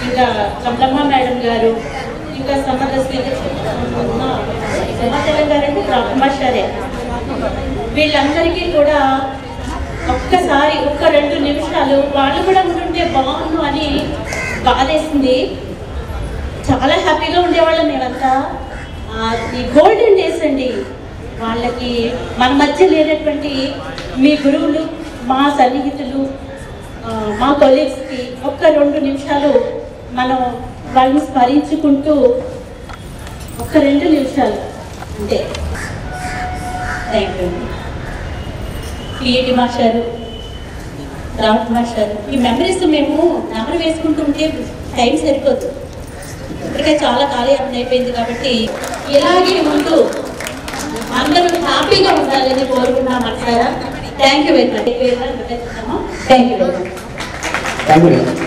ఇంకా కమలమ్మ మేడం గారు, ఇంకా సింహాచలం గారు అంటే మాస్టారే. వీళ్ళందరికీ కూడా ఒక్కసారి 2 నిమిషాలు వాళ్ళు కూడా ఉంటుంటే బాగుండు అని బాధేసింది. చాలా హ్యాపీగా ఉండేవాళ్ళం మేమంతా. ఈ గోల్డెన్ డేస్ అండి. వాళ్ళకి మన మధ్య లేనటువంటి మీ గురువులు, మా సన్నిహితులు, మా కొలీగ్స్కి 2 నిమిషాలు మనం వాళ్ళని స్మరించుకుంటూ 2 నిమిషాలు అంతే. Thank you. పిఈటి మాస్టారు, రావట్ మాస్టారు, ఈ మెమరీస్ మేము నెమరు వేసుకుంటుంటే టైం సరిపోదు. ఇప్పటికే చాలా కాలయాపన అయిపోయింది కాబట్టి ఇలాగే ముందు అందరూ హ్యాపీగా ఉండాలని కోరుకున్నాం అంటారా. Thank you very much. Thank you very much.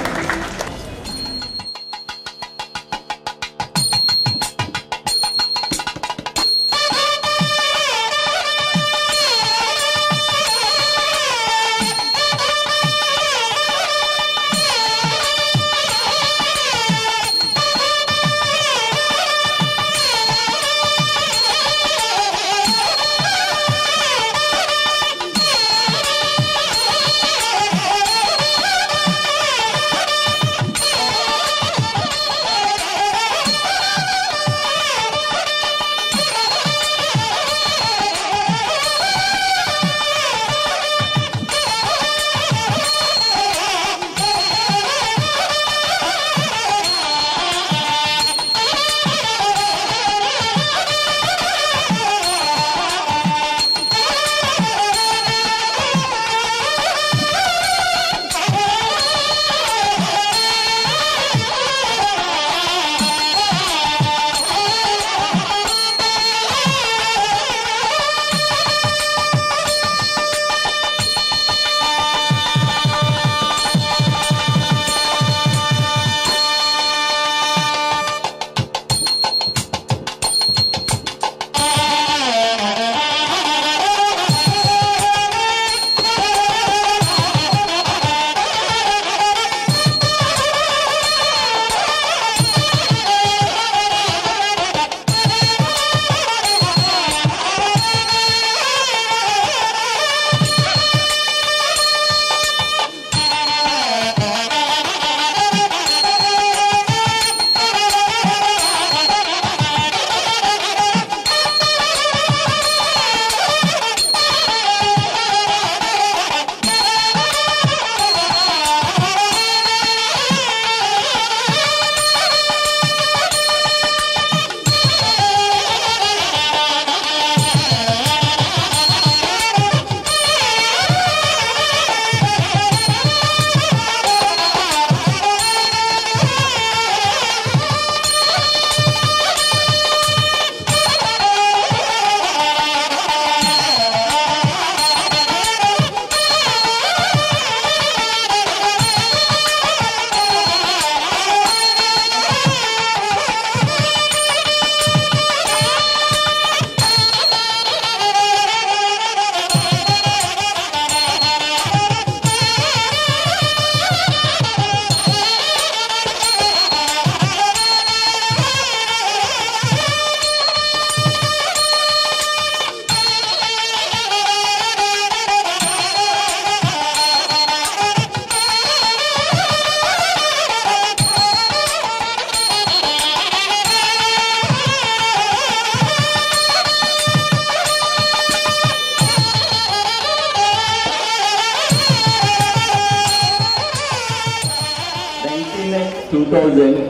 2000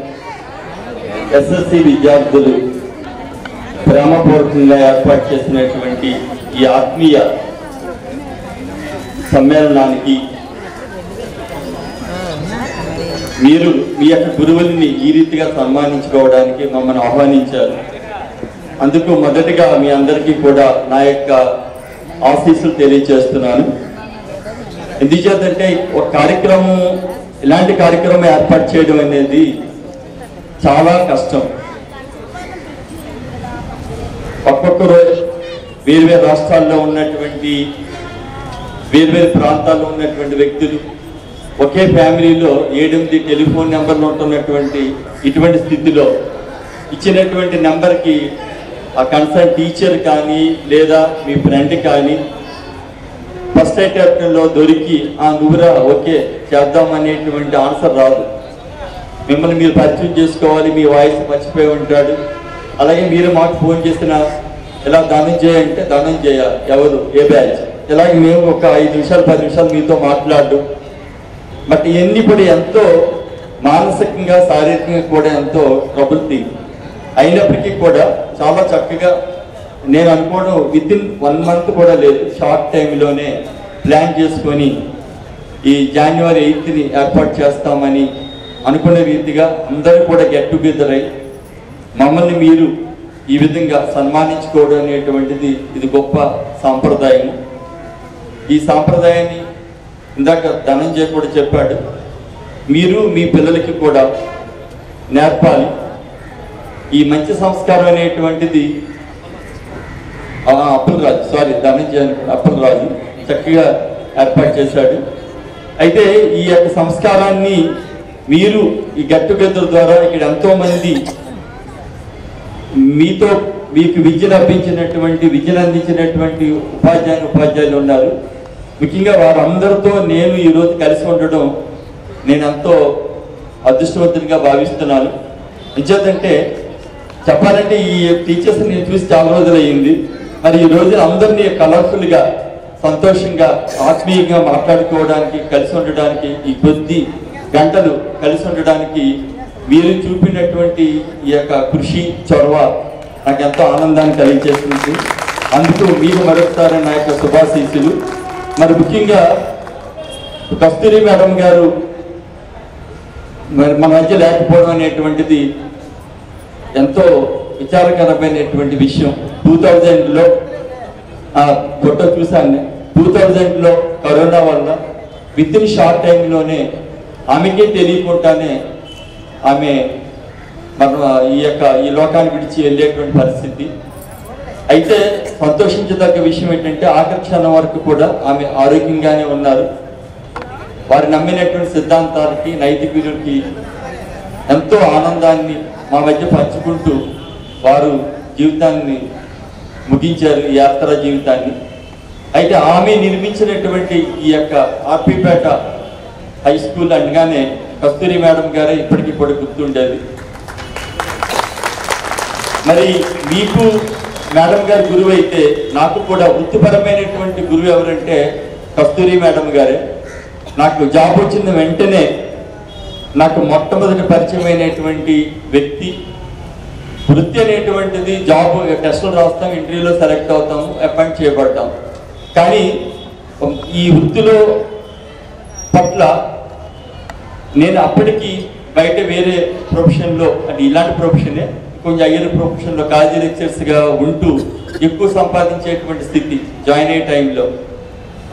SSC విద్యార్థులు ప్రేమపూర్వకంగా ఏర్పాటు చేసినటువంటి ఈ ఆత్మీయ సమ్మేళనానికి మీరు మీ యొక్క గురువుల్ని ఈ రీతిగా సన్మానించుకోవడానికి మమ్మల్ని ఆహ్వానించారు. అందుకు మొదటిగా మీ అందరికీ కూడా నా యొక్క ఆశీస్సులు తెలియజేస్తున్నాను. ఎందుచేతంటే ఒక కార్యక్రమం, ఇలాంటి కార్యక్రమం ఏర్పాటు చేయడం అనేది చాలా కష్టం. ఒక్కొక్కరు వేర్వేరు రాష్ట్రాల్లో ఉన్నటువంటి, వేర్వేరు ప్రాంతాల్లో ఉన్నటువంటి వ్యక్తులు ఒకే ఫ్యామిలీలో 7-8 టెలిఫోన్ నెంబర్లు ఉంటున్నటువంటి ఇటువంటి స్థితిలో ఇచ్చినటువంటి నెంబర్కి ఆ కన్సర్న్ టీచర్ కానీ లేదా మీ ఫ్రెండ్ కానీ ఫస్ట్ అటెంప్ట్లో దొరికి నువ్వురా ఓకే చేద్దాం అనేటువంటి ఆన్సర్ రాదు. మిమ్మల్ని మీరు పరిచయం చేసుకోవాలి, మీ వాయిస్ మర్చిపోయి ఉంటాడు. అలాగే మీరు మాకు ఫోన్ చేసిన ఇలా ధనంజయ అంటే ధనంజయ ఎవరు, ఏ బ్యాచ్, ఇలాగే మేము ఒక 5 నిమిషాలు 10 నిమిషాలు మీతో మాట్లాడు. బట్ ఇవన్నీ కూడా ఎంతో మానసికంగా శారీరకంగా కూడా ఎంతో ట్రబుల్ థింగ్ అయినప్పటికీ కూడా చాలా చక్కగా నేను అనుకోవడం వితిన్ 1 మంత్ కూడా లేదు, షార్ట్ టైంలోనే ప్లాన్ చేసుకొని ఈ January 8th ఏర్పాటు చేస్తామని అనుకున్న రీతిగా అందరూ కూడా గెట్ టుగెదర్ అయ్యి మమ్మల్ని మీరు ఈ విధంగా సన్మానించుకోవడం అనేటువంటిది ఇది గొప్ప సాంప్రదాయం. ఈ సాంప్రదాయాన్ని ఇందాక ధనంజయ కూడా చెప్పాడు, మీరు మీ పిల్లలకి కూడా నేర్పాలి. ఈ మంచి సంస్కారం అనేటువంటిది అప్పులరాజు, సారీ ధనంజయ అప్పులరాజు చక్కగా ఏర్పాటు చేశాడు. అయితే ఈ యొక్క సంస్కారాన్ని మీరు ఈ గెట్ టుగెదర్ ద్వారా ఇక్కడ ఎంతోమంది మీకు విద్యను అందించినటువంటి ఉపాధ్యాయులు ఉన్నారు. ముఖ్యంగా వారందరితో నేను ఈరోజు కలిసి ఉండడం నేను ఎంతో అదృష్టవంతునిగా భావిస్తున్నాను. ఎందుకంటే చెప్పాలంటే ఈ టీచర్స్ నేను చూసి చాలా రోజులు అయ్యింది. మరి ఈ రోజు అందరినీ కలర్ఫుల్గా, సంతోషంగా, ఆత్మీయంగా మాట్లాడుకోవడానికి, కలిసి ఉండడానికి, ఈ కొద్ది గంటలు కలిసి ఉండడానికి మీరు చూపినటువంటి ఈ యొక్క కృషి, చొరవ నాకు ఎంతో ఆనందాన్ని కలిగించేస్తుంది. అందుకు మీకు మరొకసారి నా యొక్క శుభాశీస్సులు. మరి ముఖ్యంగా కస్తూరి మేడం గారు మరి మన మధ్య లేకపోవడం అనేటువంటిది ఎంతో విచారకరమైనటువంటి విషయం. 2000లో ఫోటో చూశాను. 2000లో కరోనా వల్ల వితిన్ షార్ట్ టైంలోనే ఆమెకే తెలియకుండానే ఆమె ఈ లోకాన్ని విడిచి వెళ్ళేటువంటి పరిస్థితి. అయితే సంతోషించదగ్గ విషయం ఏంటంటే ఆఖరి క్షణం వరకు కూడా ఆమె ఆరోగ్యంగానే ఉన్నారు. వారు నమ్మినటువంటి సిద్ధాంతాలకి, నైతిక విలువలకి ఎంతో ఆనందాన్ని మా మధ్య పంచుకుంటూ వారు జీవితాన్ని ముగించారు, ఈ యాత్ర జీవితాన్ని. అయితే ఆమె నిర్మించినటువంటి ఈ యొక్క ఆర్పీపేట హై స్కూల్ అనగానే కస్తూరి మేడం గారే ఇప్పటికీ కూడా గుర్తుండేది. మరి మీకు మేడం గారు గురువు అయితే నాకు కూడా వృత్తిపరమైనటువంటి గురువు ఎవరంటే కస్తూరి మేడం గారే. నాకు జాబ్ వచ్చిన వెంటనే నాకు మొట్టమొదటి పరిచయమైనటువంటి వ్యక్తి. వృత్తి అనేటువంటిది జాబ్, టెస్టులు రాస్తాం, ఇంటర్వ్యూలో సెలెక్ట్ అవుతాము, అపాయింట్ చేయబడతాం. కానీ ఈ వృత్తిలో పట్ల నేను అప్పటికి బయట వేరే ప్రొఫెషన్లో, అంటే ఇలాంటి ప్రొఫెషనే కొంచెం హయ్యర్ ప్రొఫెషన్లో కాలేజీ లెక్చర్స్గా ఉంటూ ఎక్కువ సంపాదించేటువంటి స్థితి జాయిన్ అయ్యే టైంలో.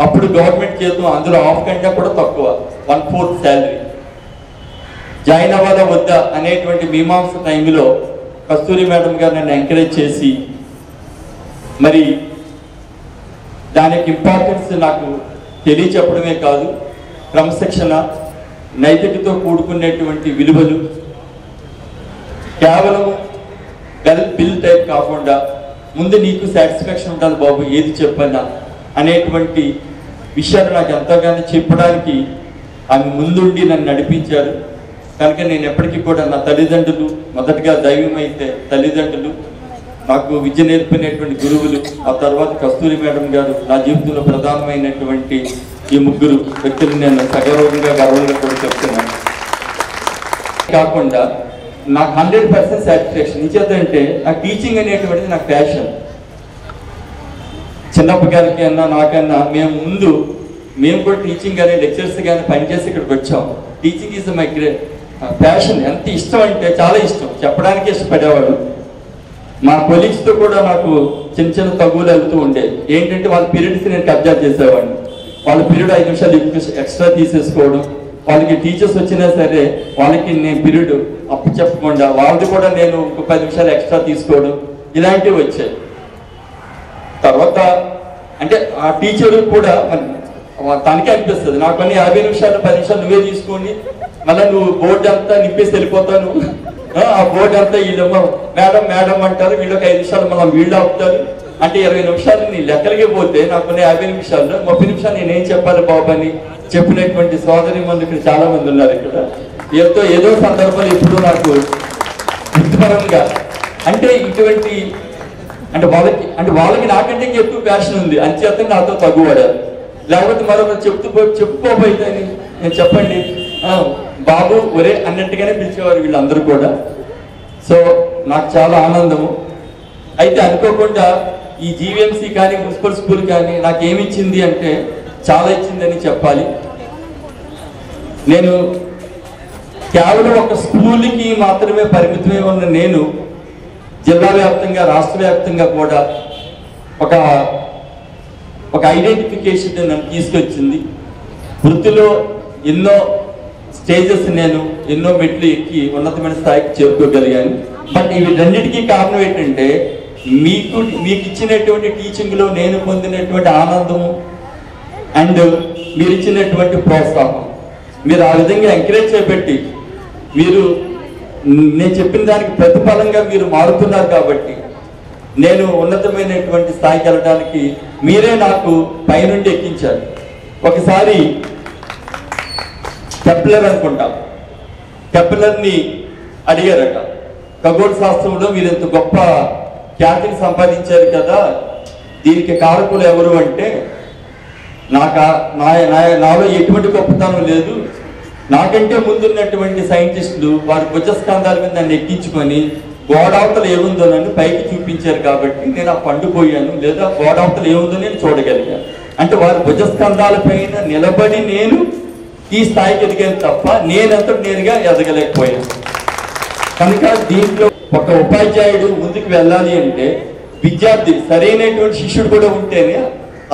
అప్పుడు గవర్నమెంట్ జీతం అందులో హాఫ్ కంటే కూడా తక్కువ, 1/4 శాలరీ. జాయిన్ అవ్వాలా వద్దా అనేటువంటి మీమాంస టైంలో కస్తూరి మేడం గారు నన్ను ఎంకరేజ్ చేసి మరి దానికి ఇంపార్టెన్స్ నాకు తెలియచెప్పడమే కాదు, క్రమశిక్షణ, నైతికతో కూడుకునేటువంటి విలువలు, కేవలం బిల్ టైప్ కాకుండా ముందు నీకు సాటిస్ఫాక్షన్ ఉండాలి బాబు ఏది చెప్పన్నా అనేటువంటి విషయాలు నాకు ఎంతగానో చెప్పడానికి ఆమె ముందుండి నన్ను నడిపించారు. కనుక నేను ఎప్పటికీ కూడా నా తల్లిదండ్రులు, మొదటగా దైవం అయితే తల్లిదండ్రులు, నాకు విద్య నేర్పినటువంటి గురువులు, ఆ తర్వాత కస్తూరి మేడం గారు, నా జీవితంలో ప్రధానమైనటువంటి ఈ ముగ్గురు వ్యక్తులు నేను సగౌరవంగా గర్వంగా కూడా చెప్తున్నాను. కాకుండా నాకు 100% సాటిస్ఫాక్షన్ ఇచ్చేదంటే నాకు టీచింగ్ అనేటువంటిది నాకు ప్యాషన్. చిన్నప్ప గారికి అన్నా నాకన్నా మేము కూడా టీచింగ్ కానీ లెక్చర్స్ కానీ పనిచేసి ఇక్కడికి వచ్చాం. Teaching is my passion. ఎంత ఇష్టం అంటే చాలా ఇష్టం, చెప్పడానికి ఇష్టపడేవాడు. మా కొలీగ్స్తో కూడా నాకు చిన్న చిన్న తగులు వెళ్తూ ఉండేది. ఏంటంటే వాళ్ళ పీరియడ్స్ నేను కబ్జా చేసేవాడిని. వాళ్ళ పీరియడ్ 5 నిమిషాలు ఎక్స్ట్రా తీసేసుకోవడం, వాళ్ళకి టీచర్స్ వచ్చినా సరే వాళ్ళకి నేను పీరియడ్ అప్పు చెప్పకుండా వాళ్ళది కూడా నేను ఒక 10 నిమిషాలు ఎక్స్ట్రా తీసుకోవడం, ఇలాంటివి వచ్చాయి. తర్వాత అంటే ఆ టీచర్ కూడా తనకే అనిపిస్తుంది, నాకు అన్ని 50 నిమిషాలు 10 నిమిషాలు నువ్వే తీసుకోండి, మళ్ళీ నువ్వు బోర్డు అంతా నింపేసి వెళ్ళిపోతాను. ఆ బోర్డు అంతా వీళ్ళేమో మేడం మేడం అంటారు, వీళ్ళకి 5 నిమిషాలు మళ్ళీ వీళ్ళు ఆపుతారు. అంటే 20 నిమిషాలు నీ లెక్కలకి పోతే నాకు 50 నిమిషాలు 30 నిమిషాలు నేనేం చెప్పాలి బాబు అని చెప్పినటువంటి సోదరి మంది ఇక్కడ చాలా మంది ఉన్నారు. ఇక్కడ ఏదో సందర్భాలు ఇప్పుడు నాకు వృత్తిపరంగా అంటే ఇటువంటి అంటే వాళ్ళకి నాకంటే ఎక్కువ ప్యాషన్ ఉంది, అంచేత నాతో తగ్గుపడారు. లేకపోతే మరొకరు చెప్పుకోపోతే నేను చెప్పండి బాబు ఒరే అన్నట్టుగానే పిలిచేవారు వీళ్ళందరూ కూడా. సో నాకు చాలా ఆనందము. అయితే అనుకోకుండా ఈ జీవీఎంసీ కానీ మున్సిపల్ స్కూల్ కానీ నాకు ఏమి ఇచ్చింది అంటే చాలా ఇచ్చిందని చెప్పాలి. నేను కేవలం ఒక స్కూల్కి మాత్రమే పరిమితమై ఉన్న నేను జిల్లా వ్యాప్తంగా రాష్ట్ర వ్యాప్తంగా కూడా ఒక ఐడెంటిఫికేషన్ నన్ను తీసుకొచ్చింది. వృత్తిలో ఎన్నో స్టేజెస్ నేను ఎన్నో మెట్లు ఎక్కి ఉన్నతమైన స్థాయికి చేరుకోగలిగాను. బట్ వీటన్నిటికీ కారణం ఏంటంటే మీకు ఇచ్చినటువంటి టీచింగ్లో నేను పొందినటువంటి ఆనందము అండ్ మీరు ఇచ్చినటువంటి ప్రోత్సాహం. మీరు ఆ విధంగా ఎంకరేజ్ చేపెట్టి నేను చెప్పిన దానికి ప్రతిఫలంగా మీరు మారుతున్నారు కాబట్టి నేను ఉన్నతమైనటువంటి స్థాయికి వెళ్ళడానికి మీరే నాకు పైనుండి ఎక్కించారు. ఒకసారి కెప్లర్ అనుకుంటా, కెప్లర్ని అడిగారట, ఖగోళ శాస్త్రంలో మీరు ఇంత గొప్ప ఖ్యాతిని సంపాదించారు కదా, దీనికి కారకులు ఎవరు అంటే నాలో ఎటువంటి గొప్పతనం లేదు, నాకంటే ముందున్నటువంటి సైంటిస్టులు వారి భుజస్కంధాల మీద నన్ను ఎక్కించుకొని గోడావతలు ఏముందో నన్ను పైకి చూపించారు కాబట్టి నేను ఆ పండుపోయాను, లేదా గోడావతలు ఏముందో నేను చూడగలిగాను. అంటే వారి భుజస్కంధాల పైన నిలబడి నేను ఈ స్థాయికి ఎదిగాను తప్ప నేనంతటి నేరుగా ఎదగలేకపోయాను. కనుక దీంట్లో ఒక ఉపాధ్యాయుడు ముందుకు వెళ్ళాలి అంటే విద్యార్థి సరైనటువంటి శిష్యుడు కూడా ఉంటేనే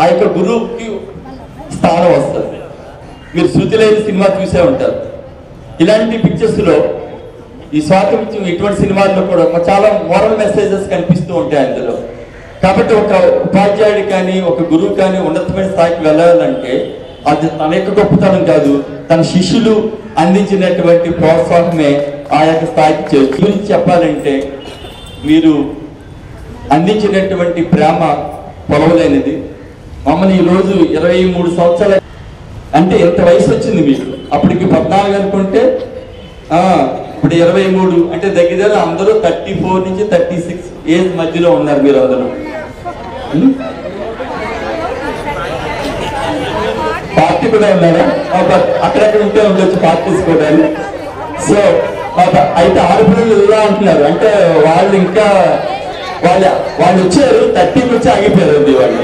ఆ యొక్క గురువుకి స్థానం వస్తుంది. మీరు శృతి లేని సినిమా చూసే ఉంటారు. ఇలాంటి పిక్చర్స్లో ఈ స్వాతంత్ర్యం ఇటువంటి సినిమాల్లో కూడా చాలా మోరల్ మెసేజెస్ కనిపిస్తూ ఉంటాయి అందులో. కాబట్టి ఒక ఉపాధ్యాయుడు కానీ ఒక గురువు కానీ ఉన్నతమైన స్థాయికి వెళ్ళాలంటే అది తన యొక్క గొప్పతనం కాదు, తన శిష్యులు అందించినటువంటి ప్రోత్సాహమే ఆ యొక్క స్థాయికి చేస్తుంది. చెప్పాలంటే మీరు అందించినటువంటి ప్రేమ పొలవలేనిది. మమ్మల్ని ఈరోజు 23 సంవత్సరాలు అంటే ఎంత వయసు వచ్చింది మీకు? అప్పటికి 14 అనుకుంటే ఇప్పుడు 23 అంటే దగ్గర అందరూ 34 నుంచి 36 ఏజ్ మధ్యలో ఉన్నారు మీరు అందరూ. పార్టీ కూడా ఉన్నారా? అక్కడక్కడ ఉంటే ఉండొచ్చు పార్టీస్ కూడా. సో అయితే ఆడపిల్లలు ఇలా అంటున్నారు అంటే వాళ్ళు ఇంకా వాళ్ళు వచ్చారు 30కి వచ్చి ఆగిపోయారు అండి వాళ్ళు.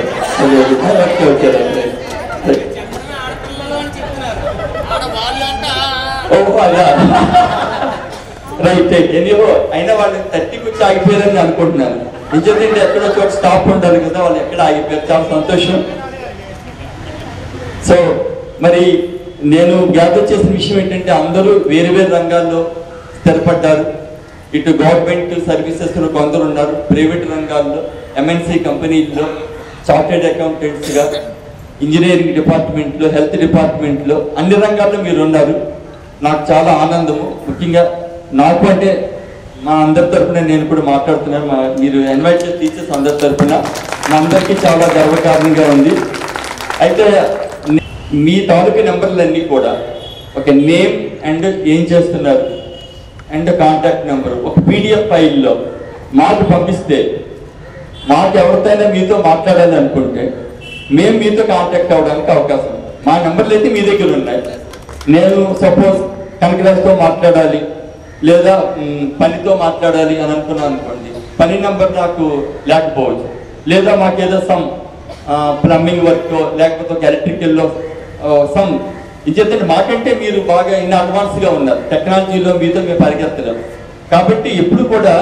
వచ్చారండి రైట్ ఎనీహో అయినా వాళ్ళు 30కి వచ్చి ఆగిపోయారని అనుకుంటున్నాను. నిజంగా ఎక్కడో చోట స్టాప్ ఉంటారు కదా, వాళ్ళు ఎక్కడ ఆగిపోయారు. చాలా సంతోషం. సో మరి నేను గ్యాదర్ చేసిన విషయం ఏంటంటే అందరూ వేరు వేరు రంగాల్లో స్థిరపడ్డారు. ఇటు గవర్నమెంట్ సర్వీసెస్లో కొందరు ఉన్నారు, ప్రైవేట్ రంగాల్లో ఎంఎన్సీ కంపెనీల్లో చార్టెడ్ అకౌంటెంట్స్గా, ఇంజనీరింగ్ డిపార్ట్మెంట్లో, హెల్త్ డిపార్ట్మెంట్లో అన్ని రంగాల్లో మీరు ఉన్నారు. నాకు చాలా ఆనందము. ముఖ్యంగా నాకు అంటే మా అందరి తరఫున నేను కూడా మాట్లాడుతున్నాను. మీరు ఇన్వైట్ చేసిన టీచర్స్ అందరి తరఫున మా అందరికీ చాలా గర్వకారణంగా ఉంది. అయితే మీ తాలూకు నెంబర్లన్నీ కూడా ఒక నేమ్ అండ్ ఏం చేస్తున్నారు అండ్ కాంటాక్ట్ నెంబర్ ఒక పీడిఎఫ్ ఫైల్లో మాకు పంపిస్తే మాకు ఎవరితోనైనా మీతో మాట్లాడాలి అనుకుంటే మేము మీతో కాంటాక్ట్ అవ్వడానికి అవకాశం. మా నెంబర్లు అయితే మీ దగ్గర ఉన్నాయి. నేను సపోజ్ కనకరాజుతో మాట్లాడాలి లేదా పనితో మాట్లాడాలి అని అనుకున్నాను అనుకోండి, పని నెంబర్ నాకు లేకపోవచ్చు, లేదా మాకేదో సమ్ ప్లంబింగ్ వర్క్ లేకపోతే ఒక ఎలక్ట్రికల్లో సమ్ ఇచ్చేదంటే మాకంటే మీరు బాగా ఇన్ని అడ్వాన్స్గా ఉన్నారు టెక్నాలజీలో, మీతో మేము పరిగెత్తలేము. కాబట్టి ఎప్పుడు కూడా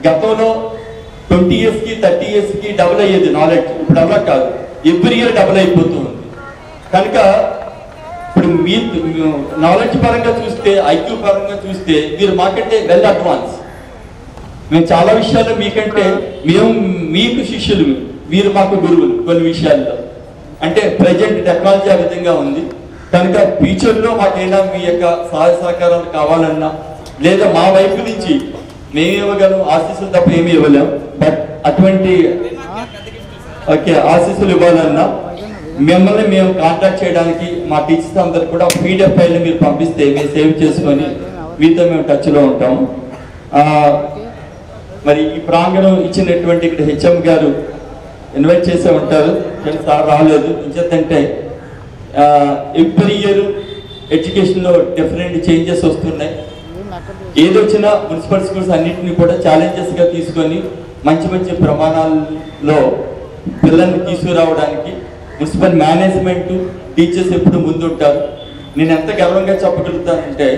గతంలో 20 yearsకి 30 yearsకి డబుల్ అయ్యేది నాలెడ్జ్, ఇప్పుడు అలా కాదు, ఎవ్రీ ఇయర్ డబుల్ అయిపోతూ ఉంది. కనుక ఇప్పుడు మీ నాలెడ్జ్ పరంగా చూస్తే, ఐక్యూ పరంగా చూస్తే మీరు మాకంటే వెల్ అడ్వాన్స్. మేము చాలా విషయాల్లో మీకంటే మేము మీకు శిష్యులు, మీరు మాకు గురువులు కొన్ని విషయాల్లో. అంటే ప్రజెంట్ టెక్నాలజీ ఆ విధంగా ఉంది కనుక ఫ్యూచర్లో మాకైనా మీ యొక్క సహాయ సహకారాలు కావాలన్నా, లేదా మా వైపు నుంచి మేము ఇవ్వగలం ఆశీస్సులు తప్ప ఏమీ ఇవ్వలేం, బట్ అటువంటి ఆశీస్సులు ఇవ్వాలన్నా మిమ్మల్ని మేము కాంటాక్ట్ చేయడానికి మా టీచర్స్ అందరు కూడా పీడిఎఫ్ ఫైల్ని మీరు పంపిస్తే మేము సేవ్ చేసుకొని మీతో మేము టచ్లో ఉంటాము. మరి ఈ ప్రాంగణం ఇచ్చినటువంటి ఇక్కడ హెచ్ఎం గారు ఇన్వైట్ చేసే ఉంటారు, సార్ రాలేదు. ఇంకేంటంటే ఎవ్రీ ఇయర్ ఎడ్యుకేషన్లో డిఫరెంట్ చేంజెస్ వస్తున్నాయి. ఏదొచ్చినా మున్సిపల్ స్కూల్స్ అన్నింటినీ కూడా ఛాలెంజెస్గా తీసుకొని మంచి మంచి ప్రమాణాల్లో పిల్లల్ని తీసుకురావడానికి మున్సిపల్ మేనేజ్మెంట్, టీచర్స్ ఎప్పుడు ముందుంటారు. నేను ఎంత గర్వంగా చెప్పగలుగుతానంటే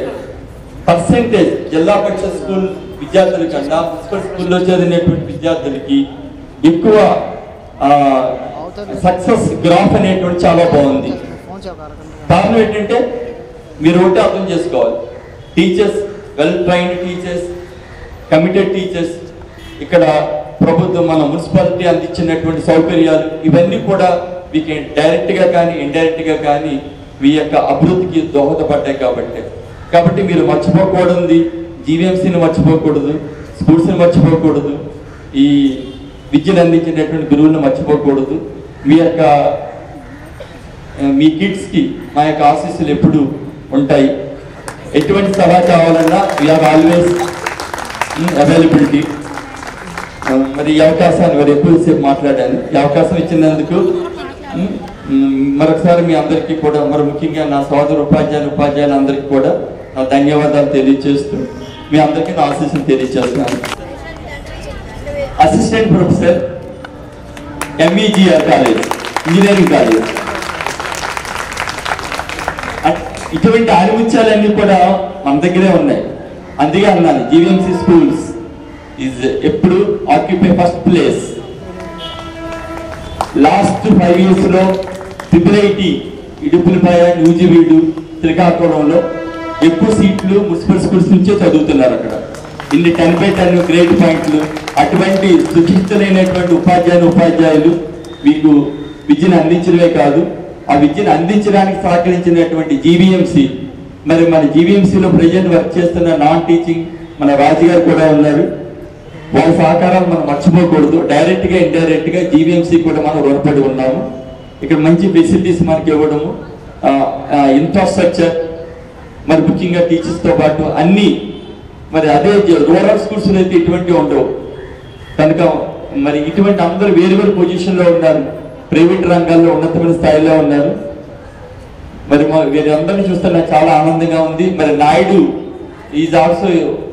పర్సెంటేజ్ జిల్లా పరిషత్ స్కూల్ విద్యార్థుల కన్నా మున్సిపల్ స్కూల్లో చదివినటువంటి విద్యార్థులకి ఎక్కువ సక్సెస్ గ్రాఫ్ అనేటువంటి చాలా బాగుంది. కారణం ఏంటంటే మీరు ఒకటి అర్థం చేసుకోవాలి, teachers well trained teachers, committed teachers, ఇక్కడ ప్రభుత్వం మన మున్సిపాలిటీ అందించినటువంటి సౌకర్యాలు ఇవన్నీ కూడా మీకు డైరెక్ట్గా కానీ ఇండైరెక్ట్గా కానీ మీ యొక్క అభివృద్ధికి దోహదపడ్డాయి. కాబట్టి మీరు మర్చిపోకూడదు, జీవీఎంసీని మర్చిపోకూడదు, స్కూల్స్ని మర్చిపోకూడదు, ఈ విద్యను అందించినటువంటి గురువులను మర్చిపోకూడదు. మీ కిడ్స్కి మా యొక్క ఆశీస్సులు ఎప్పుడు ఉంటాయి. ఎటువంటి సలహా కావాలన్నా వీఆర్ ఆల్వేస్ అవైలబిలిటీ. మరి ఈ అవకాశాన్ని మరి ఎక్కువసేపు మాట్లాడాను. ఈ అవకాశం ఇచ్చినందుకు మరొకసారి మీ అందరికీ కూడా, మరి ముఖ్యంగా నా సోదరు ఉపాధ్యాయులు అందరికీ కూడా నా ధన్యవాదాలు తెలియజేస్తూ మీ అందరికీ నా ఆశీస్సులు తెలియజేస్తున్నాను. Assistant professor, MEGR college, engineering college. ఇటువంటి ఆనిముత్యాలన్నీ కూడా మన దగ్గరే ఉన్నాయి. అందుకే అన్నాను జీవీఎంసీ స్కూల్స్ ఈజ్ ఎప్పుడు ఆక్యుపై ఫస్ట్ ప్లేస్. లాస్ట్ 5 yearsలో ట్రిపుల్-ఐటీ, ఇడుపులపాయ, నూజివీడు, శ్రీకాకుళంలో ఎక్కువ సీట్లు మున్సిపల్ స్కూల్స్ నుంచే చదువుతున్నారు. అక్కడ ఇన్ని 10/10 గ్రేడ్ పాయింట్లు. అటువంటి సుశిక్షితులైనటువంటి ఉపాధ్యాయులు మీకు విద్యను అందించడమే కాదు, ఆ విద్యను అందించడానికి సహకరించినటువంటి జీవీఎంసీ, మరి మన జీవీఎంసీలో ప్రజెంట్ వర్క్ చేస్తున్న నాన్ టీచింగ్ మన రాజుగారు కూడా ఉన్నారు. వాళ్ళ సహకారాలు మనం మర్చిపోకూడదు. డైరెక్ట్గా ఇండైరెక్ట్గా జీవీఎంసీ కూడా మనం రుణపడి ఉన్నాము. ఇక్కడ మంచి ఫెసిలిటీస్ మనకి ఇవ్వడము, ఇన్ఫ్రాస్ట్రక్చర్, మరి ముఖ్యంగా టీచర్స్తో పాటు అన్నీ. మరి అదే రూరల్ స్కూల్స్లో అయితే ఇటువంటివి ఉండవు కనుక మరి ఇటువంటి అందరూ వేరు వేరు పొజిషన్లో ఉన్నారు, ప్రైవేట్ రంగాల్లో ఉన్నతమైన స్థాయిలో ఉన్నారు. మరి వీరందరినీ చూస్తే నాకు చాలా ఆనందంగా ఉంది. మరి Naidu is also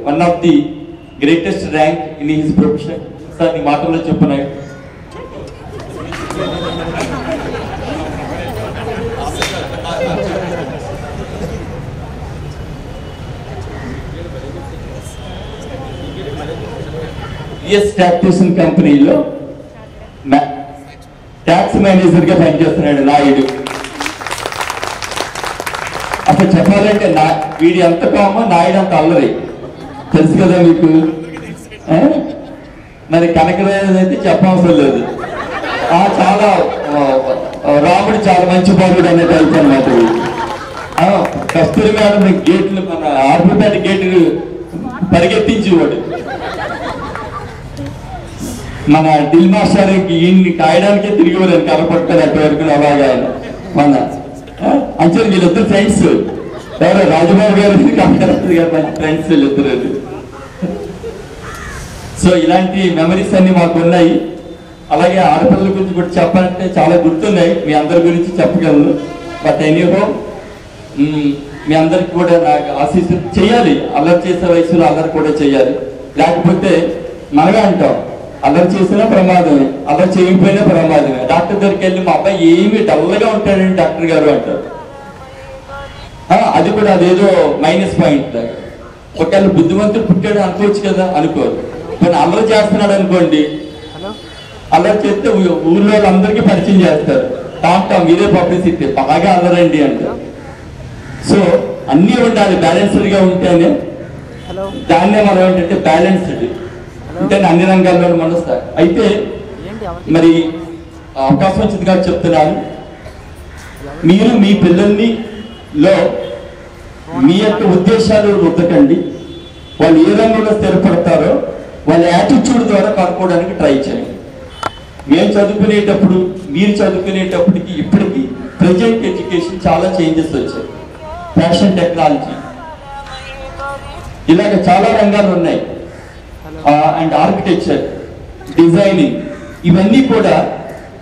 one of the greatest rank in his profession. Sir నీ మాటల్లో చెప్పు నాయుడు. ట్యాక్సేషన్ కంపెనీలో ట్యాక్స్ మేనేజర్గా పనిచేస్తున్నాడు నాయుడు. అసలు చెప్పాలంటే వీడి అంత కామో నాయుడు అంత అల్లరి, తెలుసు కదా మీకు. మరి కనకరాజు అయితే చెప్పవసరం లేదు, చాలా రాముడు చాలా మంచి బాబుడు అనే టైప్ అనమాట. కస్తూరి మేడం గేట్లు, మన ఆర్పేట గేటు పరిగెత్తించేవాడు. మన దిల్ మాస్టర్కి ఈయన్ని కాయడానికే తిరిగివారు కలపట్టారు అటువరకు. అలాగా మన అంచనా వీళ్ళిద్దరు ఫ్రెండ్స్, ఎవరో రాజబాబు గారు కనకరాజు గారు మంచి ఫ్రెండ్స్ వీళ్ళిద్దరు. సో ఇలాంటి మెమరీస్ అన్ని మాకు ఉన్నాయి. అలాగే ఆడపిల్లల గురించి కూడా చెప్పాలంటే చాలా గుర్తున్నాయి, మీ అందరి గురించి చెప్పగలను. బట్ ఎనీహో మీ అందరికి కూడా నాకు ఆశీస్సు చేయాలి. అల్లరి చేసే వయసులో అల్లరి కూడా చేయాలి. లేకపోతే మనమే అంటాం అల్లరి చేసినా ప్రమాదమే, అల్లరి చేయకపోయినా ప్రమాదమే. డాక్టర్ దగ్గరికి వెళ్ళి మా అబ్బాయి ఏమి డల్గా ఉంటాడండి డాక్టర్ గారు అంటారు. అది కూడా అదేదో మైనస్ పాయింట్. ఒకవేళ బుద్ధిమంతుడు పుట్టాడు అనుకోవచ్చు కదా, అనుకోరు. కానీ అల్లరి చేస్తున్నాడు అనుకోండి, అల్లరి చేస్తే ఊళ్ళో వాళ్ళందరికీ పరిచయం చేస్తారు. టామ్ మీరే పబ్లిసిటీ బాగా అల్లరండి అంటారు. సో అన్నీ ఉండాలి, బ్యాలెన్స్డ్గా ఉంటేనే దాన్నే మనం ఏంటంటే బ్యాలెన్స్డ్ ఉంటేనే అన్ని రంగాల్లో మనస్తారు. అయితే మరి అవకాశం వచ్చింది కాబట్టి చెప్తున్నాను, మీరు మీ పిల్లల్ని లో మీ యొక్క ఉద్దేశాలు రుద్దకండి. వాళ్ళు ఏ రంగంలో స్థిరపడతారో వాళ్ళ యాటిట్యూడ్ ద్వారా కనుక్కోవడానికి ట్రై చేయండి. మేము చదువుకునేటప్పుడు మీరు చదువుకునేటప్పటికి ఇప్పటికీ ప్రజెంట్ ఎడ్యుకేషన్ చాలా చేంజెస్ వచ్చాయి. ఫ్యాషన్ టెక్నాలజీ ఇలాగ చాలా రంగాలు ఉన్నాయి. అండ్ ఆర్కిటెక్చర్, డిజైనింగ్, ఇవన్నీ కూడా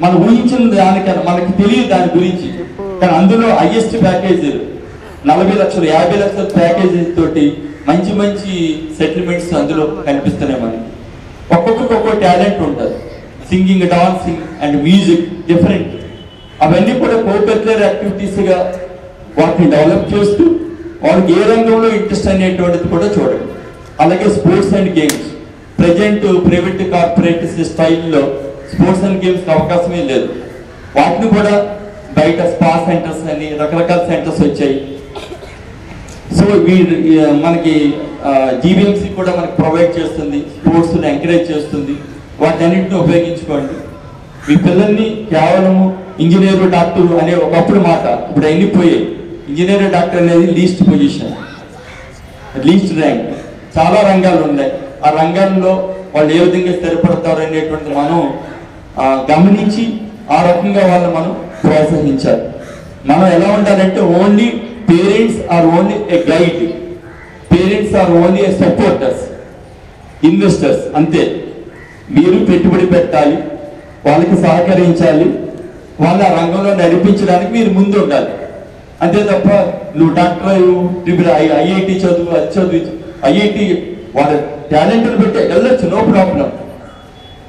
మనం ఊహించిన దానికన్నా మనకి తెలియదు దాని గురించి. కానీ అందులో హైయెస్ట్ ప్యాకేజీలు 40 లక్షలు 50 లక్షల ప్యాకేజీ తోటి మంచి మంచి సెటిల్మెంట్స్ అందులో కనిపిస్తున్నాయి మనకి. ఒక్కొక్కరికి ఒక్కొక్క టాలెంట్ ఉంటుంది. Singing, dancing and music different. అవన్నీ కూడా కోకరిక్యులర్ యాక్టివిటీస్గా వాటిని డెవలప్ చేస్తూ వాళ్ళకి ఏ రంగంలో ఇంట్రెస్ట్ అనేటువంటిది కూడా చూడండి. అలాగే sports and games, present private corporate స్టైల్లో స్పోర్ట్స్ అండ్ గేమ్స్కి అవకాశమే లేదు. వాటిని కూడా బయట స్పా సెంటర్స్ అని రకరకాల సెంటర్స్ వచ్చాయి. సో మనకి జీబీఎంసీ కూడా మనకి ప్రొవైడ్ చేస్తుంది, స్పోర్ట్స్ని ఎంకరేజ్ చేస్తుంది. వాటన్నింటిని ఉపయోగించుకోండి. మీ పిల్లల్ని కేవలము ఇంజనీరు, డాక్టరు అనే ఒకప్పుడు మాట ఇప్పుడు అయిపోయాయి. ఇంజనీర్, డాక్టర్ అనేది లీస్ట్ పొజిషన్, లీస్ట్ ర్యాంక్. చాలా రంగాలు ఉన్నాయి. ఆ రంగాల్లో వాళ్ళు ఏ విధంగా స్థిరపడతారు అనేటువంటి మనం గమనించి ఆ రకంగా వాళ్ళని మనం ప్రోత్సహించాలి. మనం ఎలా ఉండాలంటే only parents are only a guide, parents are only a supporters, investors అంతే. మీరు పెట్టుబడి పెట్టాలి, వాళ్ళకి సహకరించాలి, వాళ్ళ రంగంలో నడిపించడానికి మీరు ముందు ఉండాలి. అంతే తప్ప నువ్వు డాక్టర్ ఐఐటి చదువు, అది చదువు, ఐఐటి వాళ్ళ టాలెంట్ని పెట్టి వెళ్ళొచ్చు, నో ప్రాబ్లం.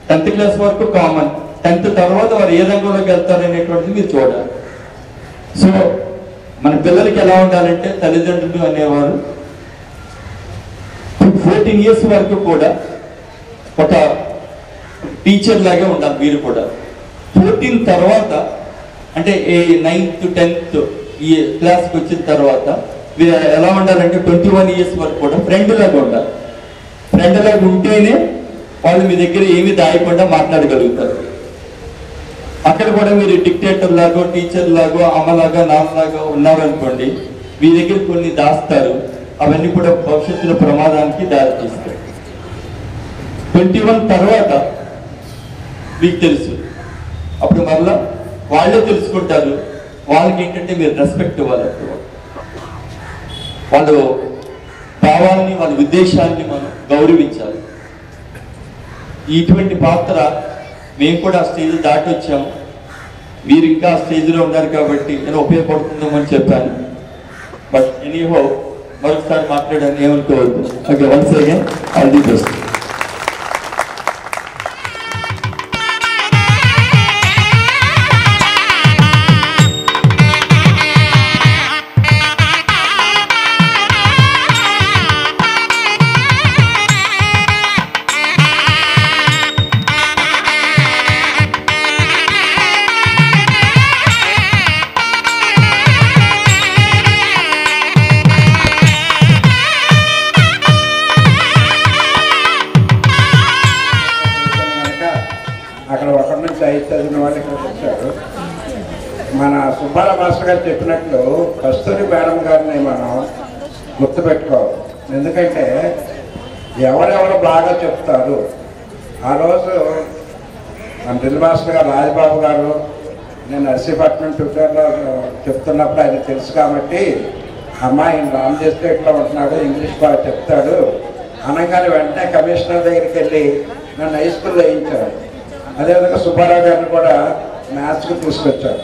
10th క్లాస్ వరకు కామన్. 10th తర్వాత వారు ఏ రంగంలోకి వెళ్తారు అనేటువంటిది మీరు చూడాలి. సో మన పిల్లలకి ఎలా ఉండాలంటే తల్లిదండ్రులు అనేవారు 14 years వరకు కూడా ఒక టీచర్ లాగే ఉండాలి. మీరు కూడా 14 తర్వాత అంటే 9th 10th ఈ క్లాస్కి వచ్చిన తర్వాత మీరు ఎలా ఉండాలంటే 21 years వరకు కూడా ఫ్రెండ్ లాగా ఉండాలి. ఫ్రెండ్ లాగా ఉంటేనే వాళ్ళు మీ దగ్గర ఏమి దాయకుండా మాట్లాడగలుగుతారు. అక్కడ కూడా మీరు డిక్టేటర్ లాగో, టీచర్ లాగో, అమ్మలాగా, నాన్నలాగా ఉన్నారనుకోండి, మీ దగ్గర కొన్ని దాస్తారు. అవన్నీ కూడా భవిష్యత్తులో ప్రమాదానికి దారితీస్తాయి. 21 తర్వాత మీకు తెలుసు, అప్పుడు మరలా వాళ్ళే తెలుసుకుంటారు. వాళ్ళకి ఏంటంటే మీరు రెస్పెక్ట్ ఇవ్వాలి. వాళ్ళు భావాలని, వాళ్ళ ఉద్దేశాన్ని మనం గౌరవించాలి. ఇటువంటి పాత్ర మేము కూడా ఆ స్టేజ్ దాటి వచ్చాము. మీరు ఇంకా ఆ స్టేజ్లో ఉన్నారు కాబట్టి నేను ఉపయోగపడుతుందేమో అని చెప్పాను. బట్ ఎనీహో మరొకసారి మాట్లాడాను, ఏమనుకోవద్దు. Okay, once again all the best. మన సుబ్బారావు మాస్టర్ గారు చెప్పినట్లు కస్తూరి మేడం గారిని మనం గుర్తుపెట్టుకోవాలి. ఎందుకంటే ఎవరెవరు బాగా చెప్తారు. ఆ రోజు మన డ్రిల్ మాస్టర్ గారు రాజబాబు గారు నేను నర్సీపట్నం ట్విట్టర్లో చెప్తున్నప్పుడు ఆయన తెలుసు కాబట్టి, అమ్మాయి రామ్ ఎస్టేట్లో ఉంటున్నాడు, ఇంగ్లీష్ బాగా చెప్తాడు అనగానే వెంటనే కమిషనర్ దగ్గరికి వెళ్ళి నన్ను హై స్కూల్లో వేయించారు. అదేవిధంగా సుబ్బారావు గారిని కూడా మ్యాథ్స్కి తీసుకొచ్చారు.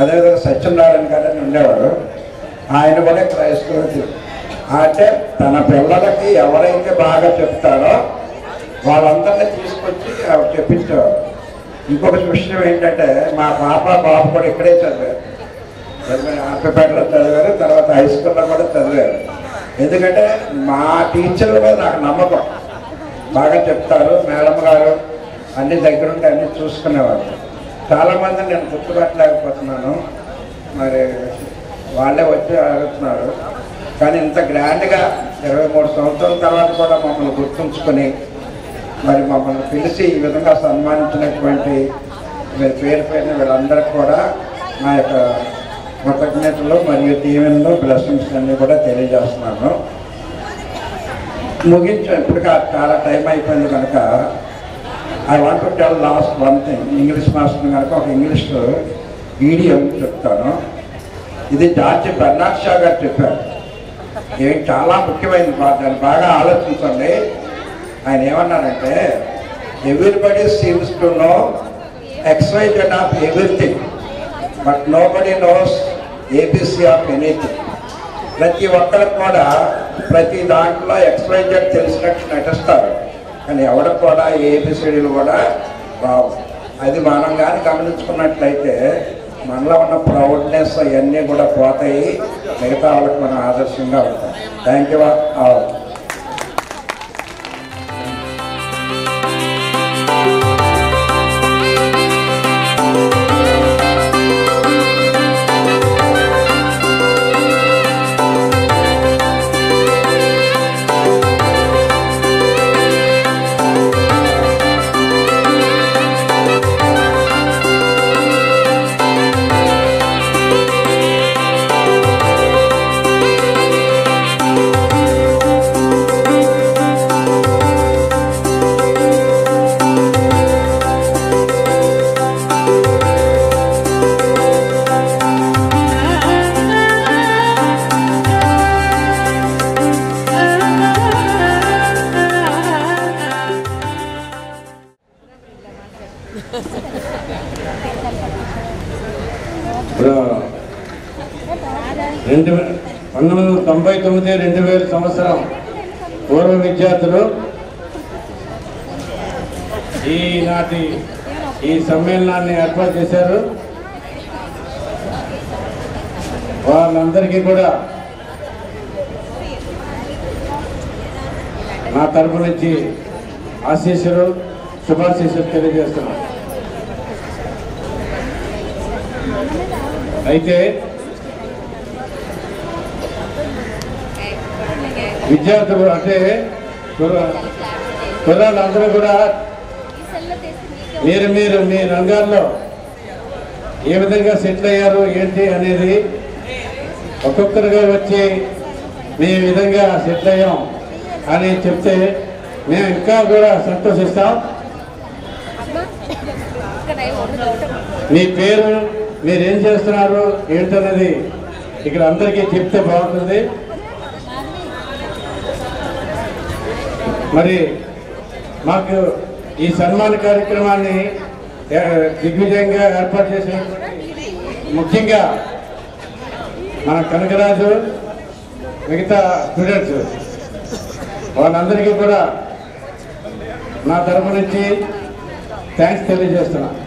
అదేవిధంగా సత్యనారాయణ గారు అని ఉండేవాడు. ఆయన కూడా క్రైస్తవుడు. అంటే తన పిల్లలకి ఎవరైతే బాగా చెప్తారో వాళ్ళందరినీ తీసుకొచ్చి చెప్పించేవారు. ఇంకొక విషయం ఏంటంటే మా బాబు కూడా ఇక్కడే చదివారు. ఆర్పేటలో చదివారు, తర్వాత హై స్కూల్లో కూడా చదివారు. ఎందుకంటే మా టీచర్ల మీద నాకు నమ్మకం, బాగా చెప్తారు. మేడం గారు అన్ని దగ్గరుండి అన్నీ చూసుకునేవారు. చాలామంది నేను గుర్తుపట్టలేకపోతున్నాను, మరి వాళ్ళే వచ్చి అడుగుతున్నారు. కానీ ఇంత గ్రాండ్గా 23 సంవత్సరాల తర్వాత కూడా మమ్మల్ని గుర్తుంచుకొని మరి మమ్మల్ని పిలిచి ఈ విధంగా సన్మానించినటువంటి మీరు పేరు వీళ్ళందరికీ కూడా నా యొక్క కృతజ్ఞతలు మరియు దీవెనలు బ్లెస్సింగ్స్ అన్నీ కూడా తెలియజేస్తున్నాను. ముగించాం, ఇప్పటికా చాలా టైం అయిపోయింది కనుక I want to tell last one thing. English master కనుక ఒక ఇంగ్లీష్ ఈడియం చెప్తాను. ఇది జార్జ్ బెర్నార్డ్ షా గారు చెప్పారు. ఇది చాలా ముఖ్యమైనది, దాన్ని బాగా ఆలోచించండి. ఆయన ఏమన్నారంటే, everybody seems to know XYZ of everything but nobody knows ABC of anything. ప్రతి ఒక్కరికి కూడా ప్రతి దాంట్లో XYZ తెలిసినట్టు నటిస్తారు, కానీ ఎవరికి కూడా ABCDలు కూడా రావు. అది మనం కానీ గమనించుకున్నట్లయితే మనలో ఉన్న ప్రౌడ్నెస్ అవన్నీ కూడా పోతాయి. మిగతా వాళ్ళకి మనం ఆదర్శంగా ఉంటాం. Thank you all. రెండు 1999-2000 సంవత్సరం పూర్వ విద్యార్థులు ఈనాటి ఈ సమ్మేళనాన్ని ఏర్పాటు చేశారు. వాళ్ళందరికీ కూడా నా తరపు నుంచి ఆశీస్సులు, శుభాశీస్సులు తెలియజేస్తున్నాను. అయితే విద్యార్థులు అంటే పిల్లలందరూ కూడా మీరు మీ రంగాల్లో ఏ విధంగా సెటిల్ అయ్యారు ఏంటి అనేది ఒక్కొక్కరుగా వచ్చి మీ విధంగా సెటిల్ అయ్యాం అని చెప్తే మేము ఇంకా కూడా సంతోషిస్తాం. మీ పేరు, మీరేం చేస్తున్నారు ఏంటనేది ఇక్కడ అందరికీ చెప్తే బాగుంటుంది. మరి మాకు ఈ సన్మాన కార్యక్రమాన్ని దిగ్విజయంగా ఏర్పాటు చేసినటువంటి ముఖ్యంగా మన కనకరాజు, మిగతా స్టూడెంట్స్ వాళ్ళందరికీ కూడా నా తరపు నుంచి థ్యాంక్స్ తెలియజేస్తున్నాను.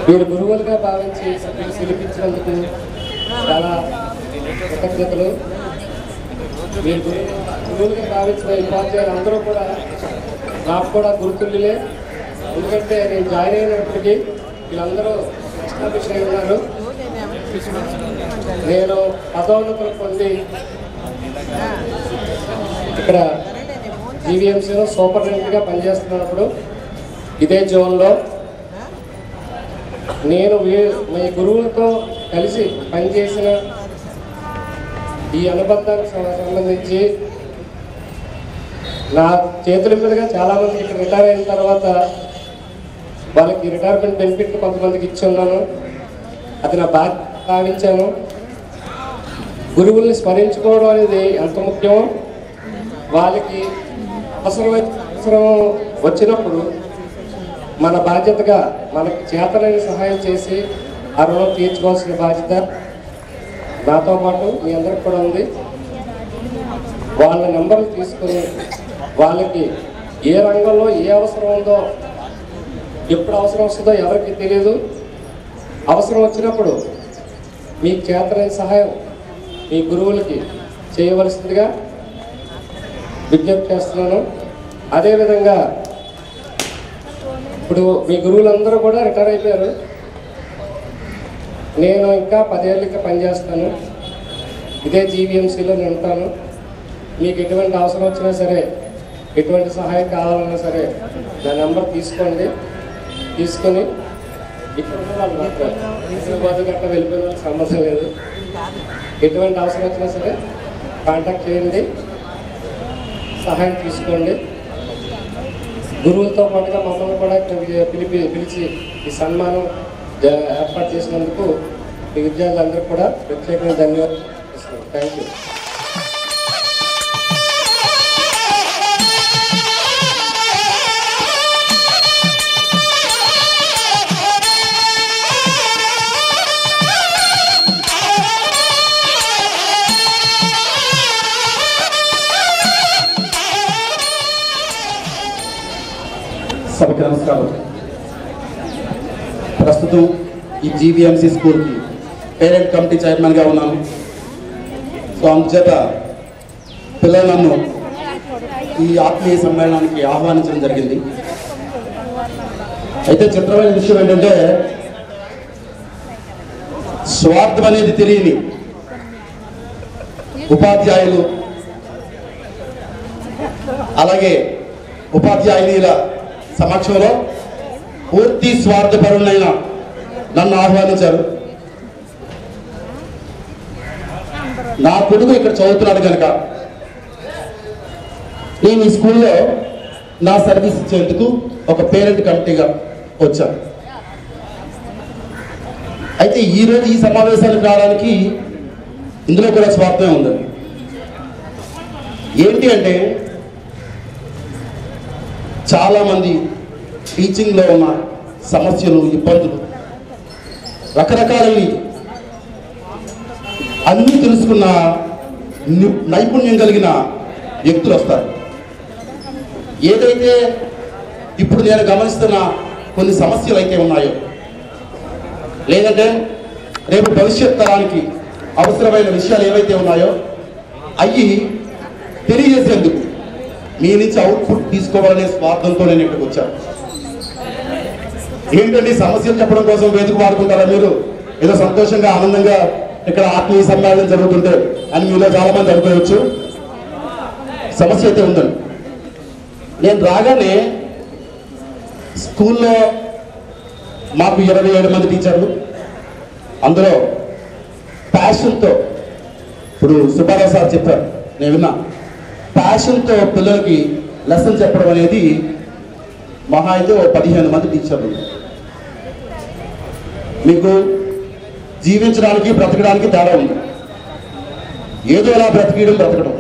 మీరు గురువులుగా భావించి పిలిపించినందుకు చాలా కృతజ్ఞతలు. మీరు గురువులుగా భావించిన ఉపాధ్యాయులు అందరూ కూడా నాకు కూడా గురుతుల్యులే. ఎందుకంటే నేను జాయిన్ అయినప్పటికీ వీళ్ళందరూ ఎస్టాబ్లిష్ అయి ఉన్నారు. నేను పదోన్నతులు పొంది ఇక్కడ జీవీఎంసీలో సూపరింటెండెంట్గా పనిచేస్తున్నప్పుడు ఇదే జోన్లో నేను మీ గురువులతో కలిసి పనిచేసిన ఈ అనుబంధానికి సంబంధించి నా చేతుల మీదుగా చాలామంది ఇక్కడ రిటైర్ అయిన తర్వాత వాళ్ళకి రిటైర్మెంట్ బెనిఫిట్ కొంతమందికి ఇచ్చి ఉన్నాను. అది నా బాధ్యత భావించాను. గురువుల్ని స్మరించుకోవడం అనేది ఎంత ముఖ్యమో వాళ్ళకి అవసరం వచ్చినప్పుడు మన బాధ్యతగా మనకి చేతనైన సహాయం చేసి ఆ రుణం తీర్చుకోవాల్సిన బాధ్యత నాతో పాటు మీ అందరికి కూడా ఉంది. వాళ్ళ నెంబర్లు తీసుకుని వాళ్ళకి ఏ రంగంలో ఏ అవసరం ఉందో ఎప్పుడు అవసరం వస్తుందో ఎవరికి తెలియదు. అవసరం వచ్చినప్పుడు మీకు చేతనైన సహాయం మీ గురువులకి చేయవలసిందిగా విజ్ఞప్తి చేస్తున్నాను. అదేవిధంగా ఇప్పుడు మీ గురువులందరూ కూడా రిటైర్ అయిపోయారు. నేను ఇంకా 10 ఏళ్ళకి పనిచేస్తాను. ఇదే జీవీఎంసీలో నేను ఉంటాను. మీకు ఎటువంటి అవసరం వచ్చినా సరే, ఎటువంటి సహాయం కావాలన్నా సరే నా నెంబర్ తీసుకోండి. తీసుకొని ఇక్కడ ఉన్న వాళ్ళు మాత్రం హైదరాబాద్ గట్రా వెళ్ళిపోయిన వాళ్ళకి సంబంధం లేదు. ఎటువంటి అవసరం వచ్చినా సరే కాంటాక్ట్ చేయండి, సహాయం తీసుకోండి. గురువులతో పాటుగా మమ్మల్ని కూడా పిలిచి ఈ సన్మానం ఏర్పాటు చేసినందుకు ఈ విద్యార్థులందరూ కూడా ప్రత్యేకంగా ధన్యవాదాలు ఇస్తున్నాను. Thank you. సభకి నమస్కారం. ప్రస్తుతం ఈ జీవీఎంసీ స్కూల్కి పేరెంట్ కమిటీ చైర్మన్గా ఉన్నాను. సో అందుచేత పిల్లలు నన్ను ఈ ఆత్మీయ సమ్మేళనానికి ఆహ్వానించడం జరిగింది. అయితే చిత్రమైన విషయం ఏంటంటే స్వార్థం అనేది తెలియని ఉపాధ్యాయులు అలాగే ఉపాధ్యాయునిల సమక్షంలో పూర్తి స్వార్థపరులైన నన్ను ఆహ్వానించారు. నా కొడుకు ఇక్కడ చదువుతున్నాడు కనుక నేను ఈ స్కూల్లో నా సర్వీస్ ఇచ్చేందుకు ఒక పేరెంట్ కమిటీగా వచ్చాను. అయితే ఈరోజు ఈ సమావేశానికి రావడానికి ఇందులో కూడా స్వార్థమే ఉంది. ఏంటి అంటే చాలామంది టీచింగ్లో ఉన్న సమస్యలు, ఇబ్బందులు రకరకాలవి అన్నీ తెలుసుకున్న నైపుణ్యం కలిగిన వ్యక్తులు వస్తారు. ఏదైతే ఇప్పుడు నేను గమనిస్తున్న కొన్ని సమస్యలు అయితే ఉన్నాయో, లేదంటే రేపు భవిష్యత్ తరానికి అవసరమైన విషయాలు ఏవైతే ఉన్నాయో అవి తెలియజేసేందుకు మీ నుంచి అవుట్పుట్ తీసుకోవాలనే స్వార్థంతో నేను ఇక్కడికి వచ్చాను. ఏంటండి సమస్యలు చెప్పడం కోసం వేదిక వాడుకుంటారా మీరు? ఏదో సంతోషంగా ఆనందంగా ఇక్కడ ఆత్మీయ సమ్మేళనం జరుగుతుంటే అని మీలో చాలా మంది అనుకోవచ్చు. సమస్య అయితే ఉందండి. నేను రాగానే స్కూల్లో మాకు 27 మంది టీచర్లు, అందులో ప్యాషన్తో, ఇప్పుడు సుబ్బారావు సార్ చెప్పారు, నేను విన్నా, ప్యాషన్తో పిల్లలకి లెసన్ చెప్పడం అనేది మహా అయితే 15 మంది టీచర్లు. మీకు జీవించడానికి బ్రతకడానికి తేడా ఉంది. ఏదో అలా బ్రతకడం,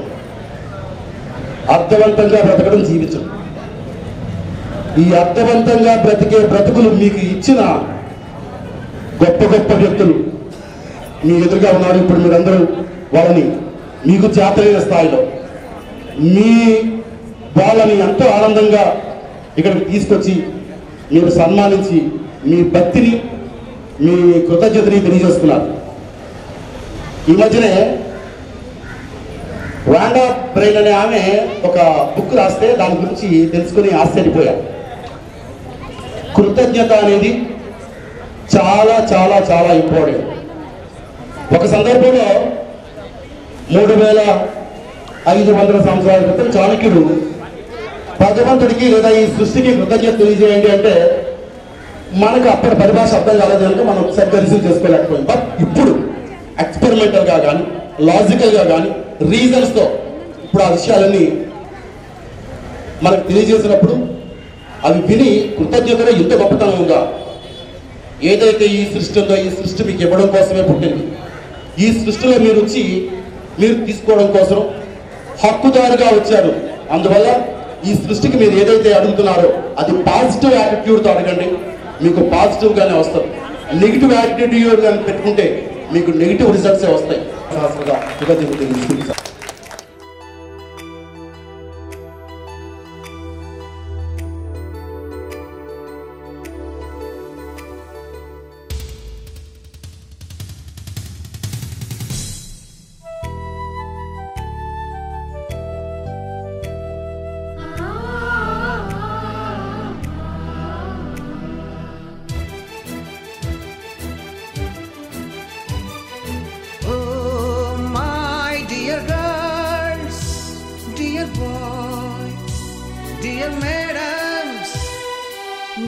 అర్థవంతంగా బ్రతకడం, జీవించడం. ఈ అర్థవంతంగా బ్రతికే బ్రతుకులు మీకు ఇచ్చిన గొప్ప గొప్ప వ్యక్తులు మీ ఎదురుగా ఉన్నారు. ఇప్పుడు మీరందరూ వాళ్ళని మీకు చేతనైన స్థాయిలో మీ వాళ్ళని ఎంతో ఆనందంగా ఇక్కడికి తీసుకొచ్చి మీరు సన్మానించి మీ భక్తిని, మీ కృతజ్ఞతని తెలియజేస్తున్నారు. ఈ మధ్యనే వాండా బ్రెయిన్ అనే ఆమె ఒక బుక్ రాస్తే దాని గురించి తెలుసుకుని ఆశ్చర్యపోయా. కృతజ్ఞత అనేది చాలా చాలా చాలా ఇంపార్టెంట్. ఒక సందర్భంలో 3500 సంవత్సరాల క్రితం చాణక్యుడు భగవంతుడికి లేదా ఈ సృష్టికి కృతజ్ఞత తెలియజేయండి అంటే మనకు అప్పటి పరిభాష అర్థం కాలేదు కనుక మనం సరిగ్గా రిసీవ్ చేసుకోలేకపోయింది. బట్ ఇప్పుడు ఎక్స్పెరిమెంటల్గా కానీ లాజికల్గా కానీ రీజన్స్తో ఇప్పుడు ఆ విషయాలన్నీ మనకు తెలియజేసినప్పుడు అవి విని కృతజ్ఞతగా ఇంత గొప్పతనం ఉందా, ఏదైతే ఈ సృష్టి ఉందో ఈ సృష్టి మీకు ఇవ్వడం కోసమే పుట్టింది. ఈ సృష్టిలో మీరు వచ్చి మీరు తీసుకోవడం కోసం హక్కుదారుగా వచ్చారు. అందువల్ల ఈ సృష్టికి మీరు ఏదైతే అడుగుతున్నారో అది పాజిటివ్ యాటిట్యూడ్తో అడగండి, మీకు పాజిటివ్గానే వస్తుంది. నెగిటివ్ యాటిట్యూడ్ కానీ పెట్టుకుంటే మీకు నెగిటివ్ రిజల్ట్సే వస్తాయి.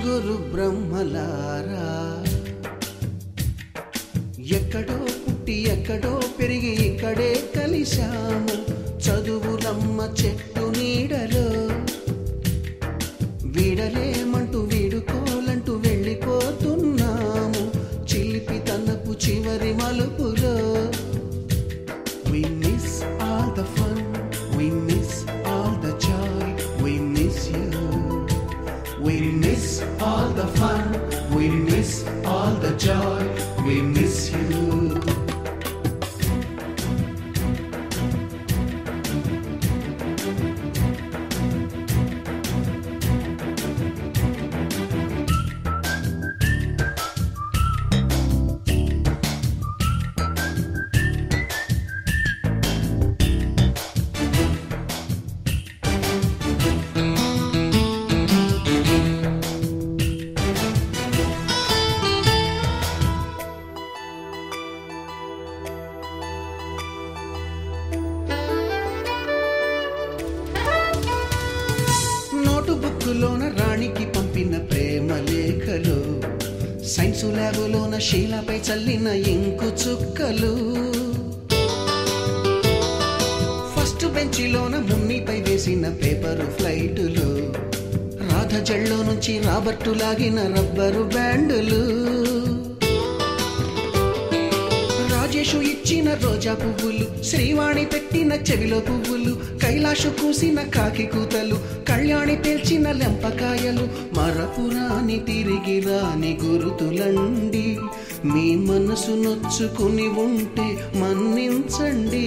గురు బ్రహ్మలారా, ఎక్కడో పుట్టి ఎక్కడో పెరిగి ఇక్కడే కలిశాము. చదువులమ్మ చెట్టు నీడలో వీడలేమంటూ వీడుకోలంటూ వెళ్ళిపోతున్నాము. చిలిపి తనపు చివరి మలుపులో we miss all the fun, we miss all the joy, we miss you. We miss all the fun, we miss all the joy, we miss you. బుక్కులోన రాణికి పంపిన ప్రేమ లేఖలు, సైన్సు ల్యాబులోన శీలపై చల్లిన ఇంకు చుక్కలు, ఫస్ట్ బెంచిలోన మున్నిపై వేసిన పేపరు ఫ్లైటులు, రాధ జల్లో నుంచి రాబర్టు లాగిన rubber బ్యాండులు, Rajesh ఇచ్చిన రోజా పువ్వులు, శ్రీవాణి పెట్టిన చెవిలో పువ్వులు, కైలాషు కూసిన కాకి కూతలు, కళ్యాణి పేల్చిన లెంపకాయలు, మరపురాని తిరిగి రాని గురుతులండి. మీ మనసు నొచ్చుకుని ఉంటే మన్నించండి.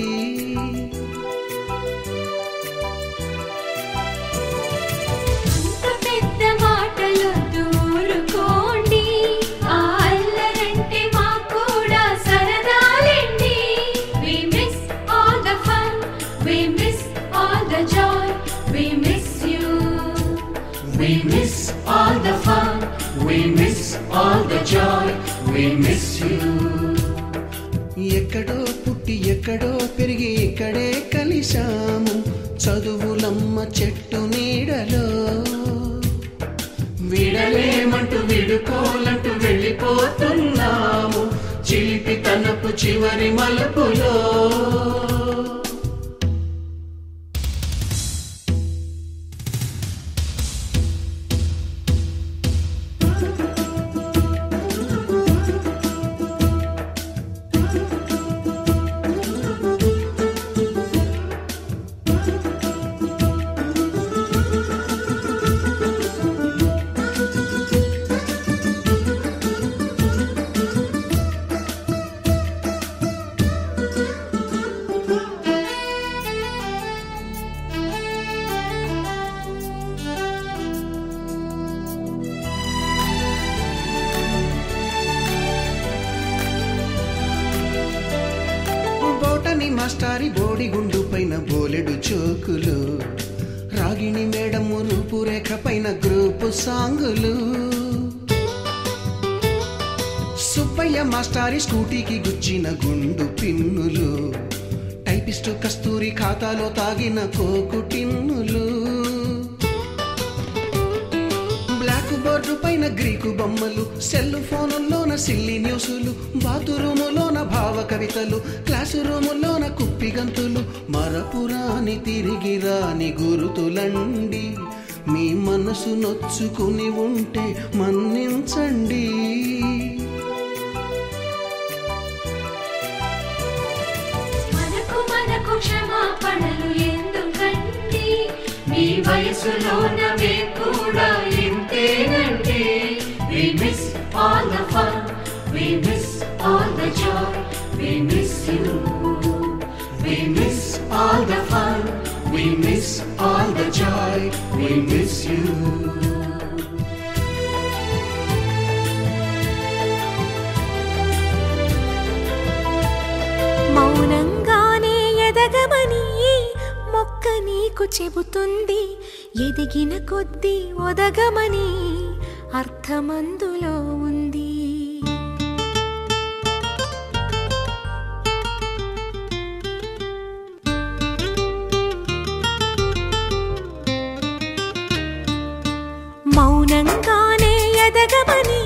We miss all the fun, we miss all the joy, we miss you. ఎక్కడో పుట్టి ఎక్కడో పెరిగి ఇక్కడే కలిశాము. చదువులమ్మ చెట్టు నీడలో విడలేమంటూ విడుకోలంటూ వెళ్ళిపోతున్నాము. చిలిపి తనపు చివరి మలుపులో బోరని మాస్టారి బోడిగుండు పైన బోలెడు చోకులు, రాగిణి మేడము రూపురేఖ పైన గ్రూపు సాంగులు, సుబ్బయ్య మాస్టారి స్కూటీకి గుచ్చిన గుండు పిన్నులు, టైపిస్టు కస్తూరి ఖాతాలో తాగిన కోకు టిన్నులు, బ్లాక్ బోర్డు పైన గ్రీకు బొమ్మలు, సెల్ ఫోనుల్లోన సిల్లి న్యూసులు, బాతురూములోన భావ కవితలు, క్లాసు రూములోన కుప్పిగంతులు, మరపురాని తిరిగి రాని గురుతులండి, మీ మనసు నొచ్చుకుని ఉంటే మన్నించండి. మనకు క్షమాపణలు ఎందుకండి, మీ వయసులోన మేము కూడా ఇంతేనండి. We miss all the fun, we miss all the joy, we miss you. We miss all the fun, we miss all the joy, we miss you. మౌనంగానే ఎదగమని మొక్క నీకు చెబుతుంది, ఎదిగిన కొద్దీ ఒదగమని అర్థమందులో ఉంది. మౌనంగానే ఎదగమని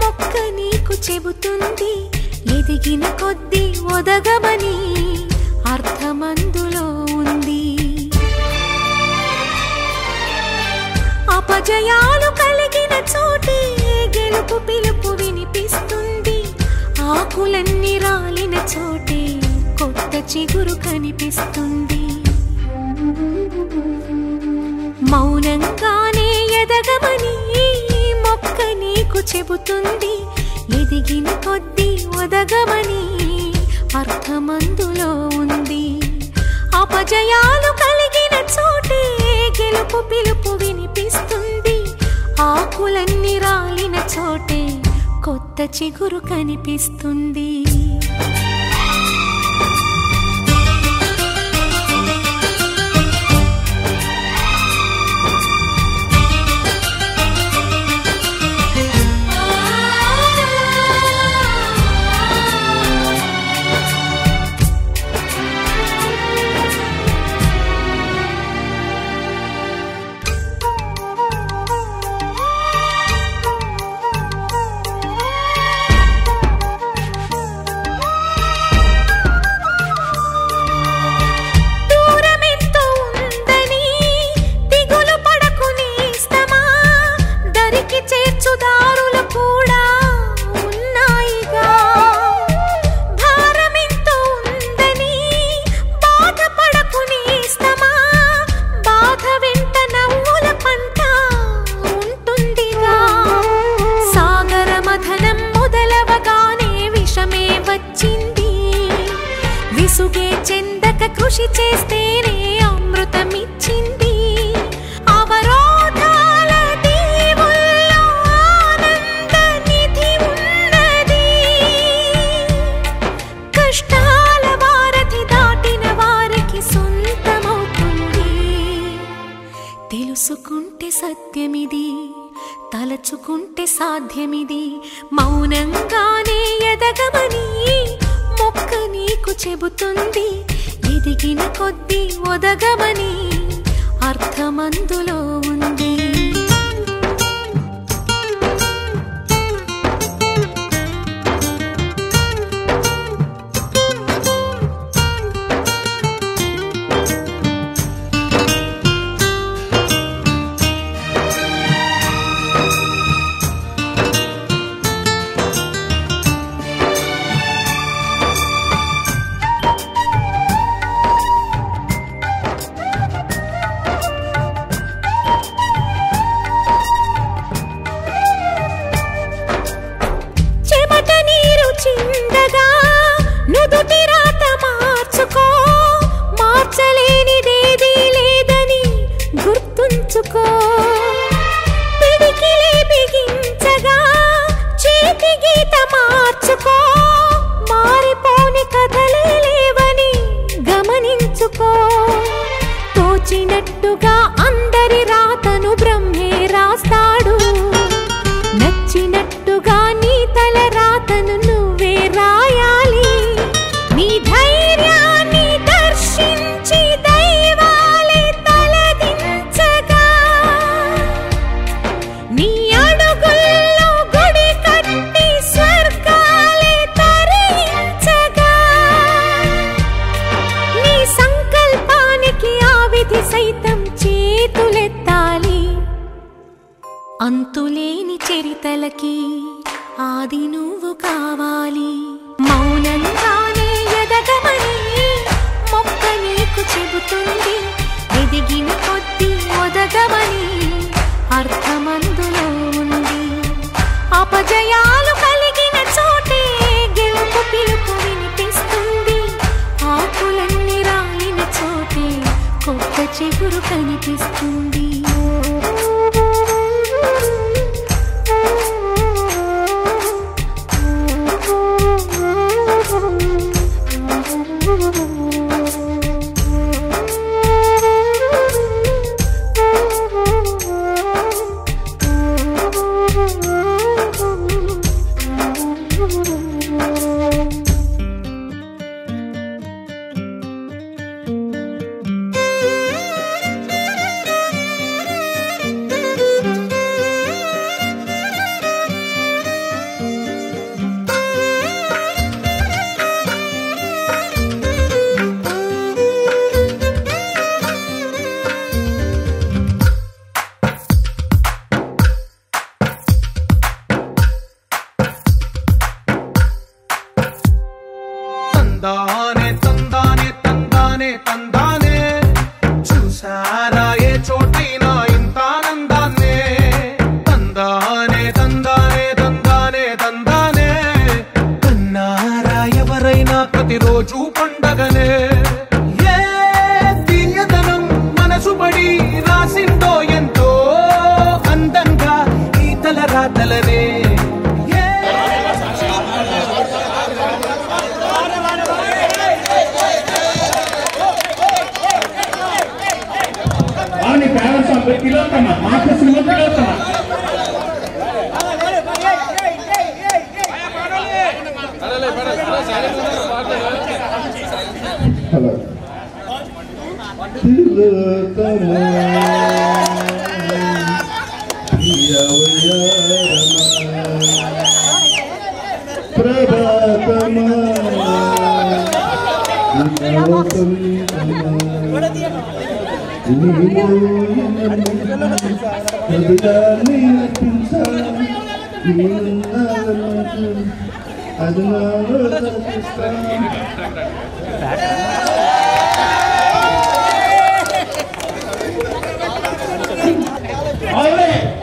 మొక్క నీకు చెబుతుంది, ఎదిగిన కొద్దీ ఒదగమని అర్థమందులో ఉంది. అపజయాలు కలిగిన చోటే గెలుపు పిలుపు వినిపిస్తుంది, ఆకులన్నీ రాలిన చోటే కొత్త చిగురు కనిపిస్తుంది. మౌనంగానే ఎదగమని మొక్క నీకు చెబుతుంది, ఎదిగిన కొద్దీ ఒదగమని అర్థమందులో ఉంది. అపజయాలు కలిగిన చోటే గెలుపు పిలుపు వినిపిస్తుంది, ఆకులన్నీ రాలిన చోటే కొత్త చిగురు కనిపిస్తుంది. కృషి చేస్తేనే అమృతమిచ్చింది, అవరోధాల దీవుల్లో ఆనంద నిధి ఉన్నది, కష్టాల వారధి దాటిన వారికి సొంతమవుతుంది. తెలుసుకుంటే సత్యమిది, తలచుకుంటే సాధ్యమిది, మౌనంగానే ఎదగమని మొక్క నీకు చెబుతుంది, ఎదిగిన కొద్దీ ఒదగమని అర్థమందులో ఉంది. తెలుసుకో. తోచినట్టుగా అందరి రాతను బ్రహ్మే రాస్తాడు. నచ్చినట్టుగా నీ తల రాతను నువ్వే రాయాలి. నీ ధైర్యాన్ని దర్శించి దైవాలే తలదించగా, నీ అడుగుల్లో గుడి కట్టి స్వర్గాలే తరించగా, నీ సంకల్పానికి ఆ విధి సైతం చేతులెత్తాలి. అంతులేని చరితలకి ఆది నువ్వు కావాలి. మౌనంగానే ఎదగమని మొక్క నీకు చెబుతుంది. ఎదిగిన కొద్దీ ఒదగమని అర్థమందులో ఉంది. అపజయాలు కలిగిన చోటే గెలుపు పిలుపు వినిపిస్తుంది. ఆకులన్నీ రాలిన చోటే కొత్త చిగురు కనిపిస్తుంది. తందానే తందానే తందానే తందానే, చూసారా ఏ చోటైనా ఇంత ఆనందాన్నే. తందానే తందానే తందానే తందానే, కన్నారా ఎవరైనా ప్రతిరోజు పండగనే. ఏ తీయదనం మనసు పడి రాసిందో ఎంతో అందంగా ఈ తల రాతలనే.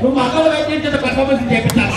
నువ్వు అక్కలు వైద్యం పెర్ఫార్మెన్స్ చేపించాలి.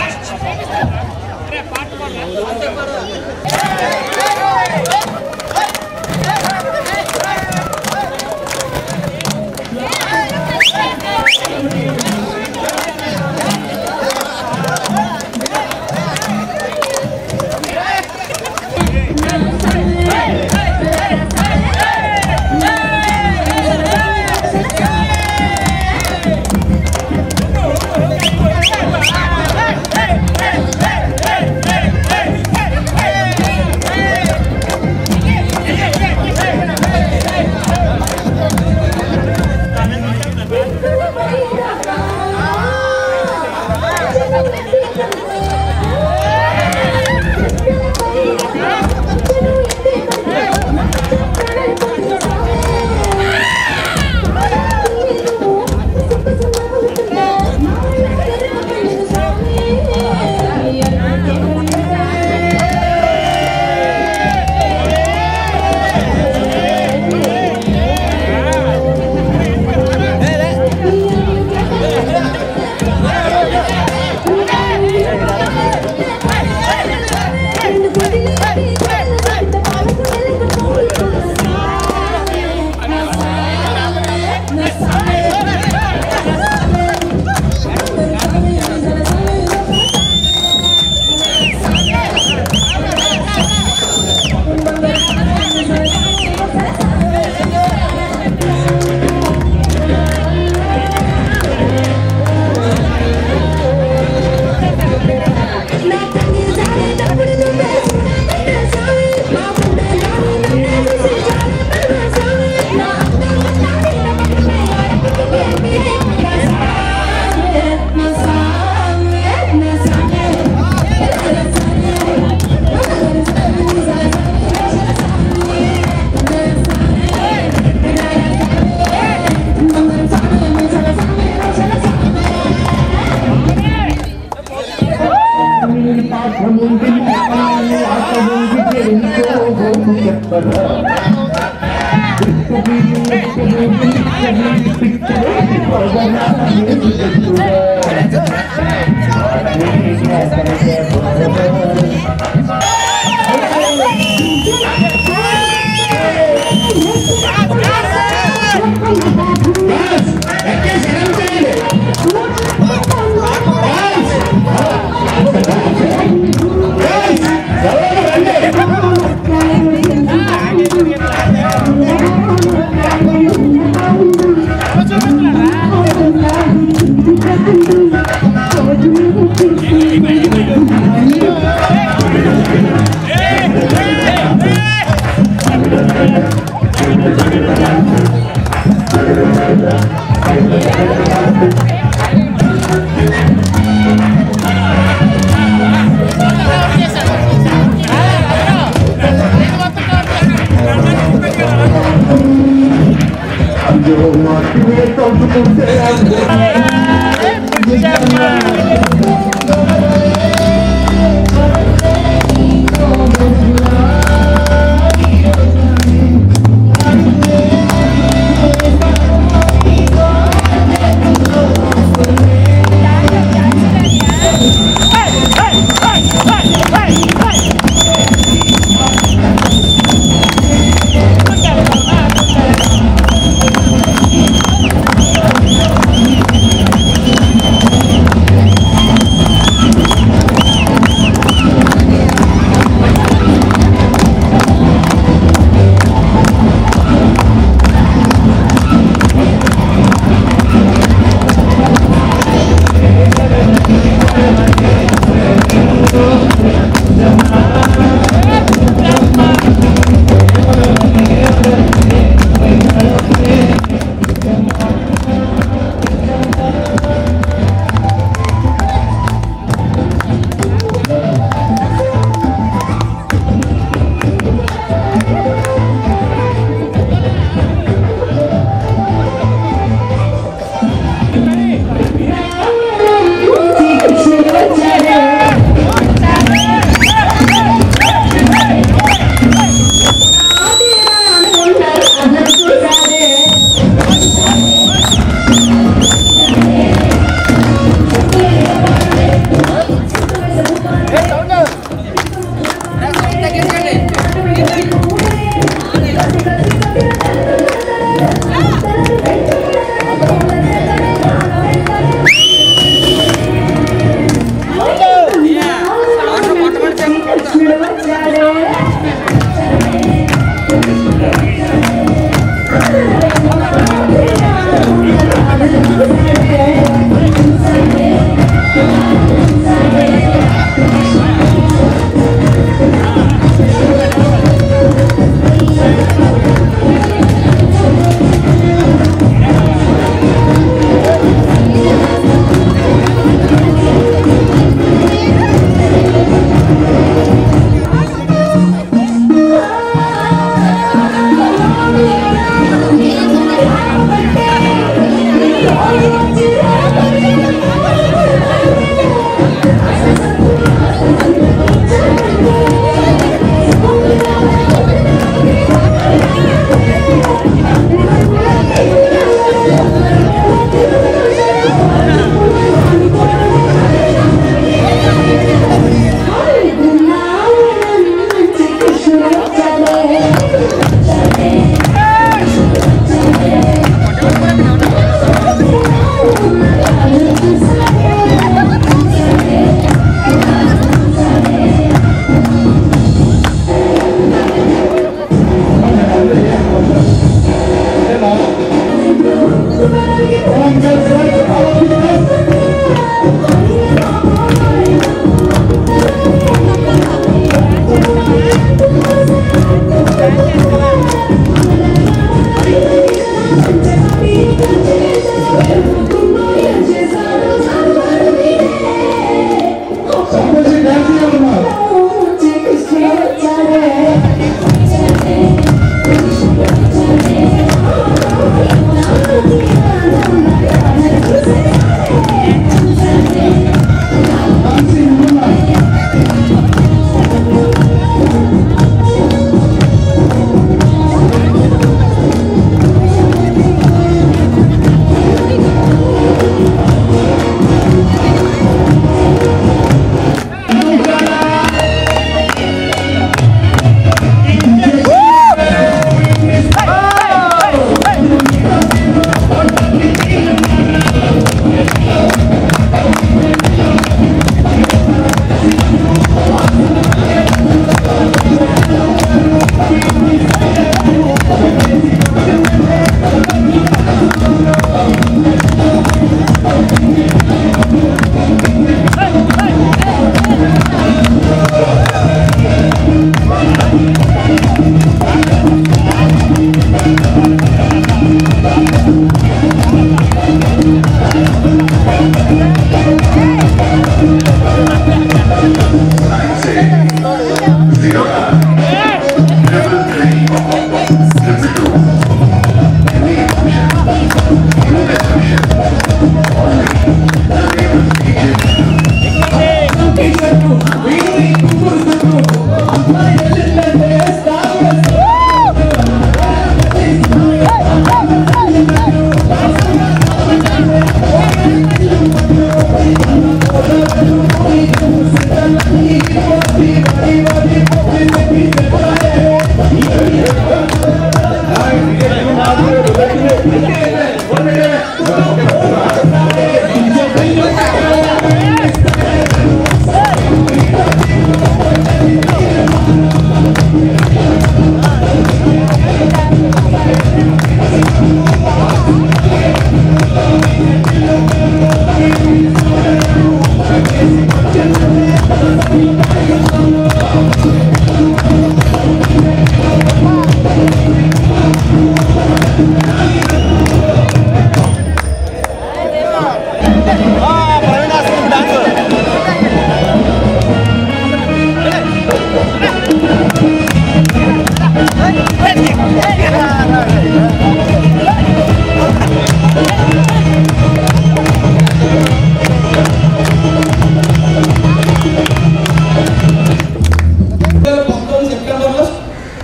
Thank you.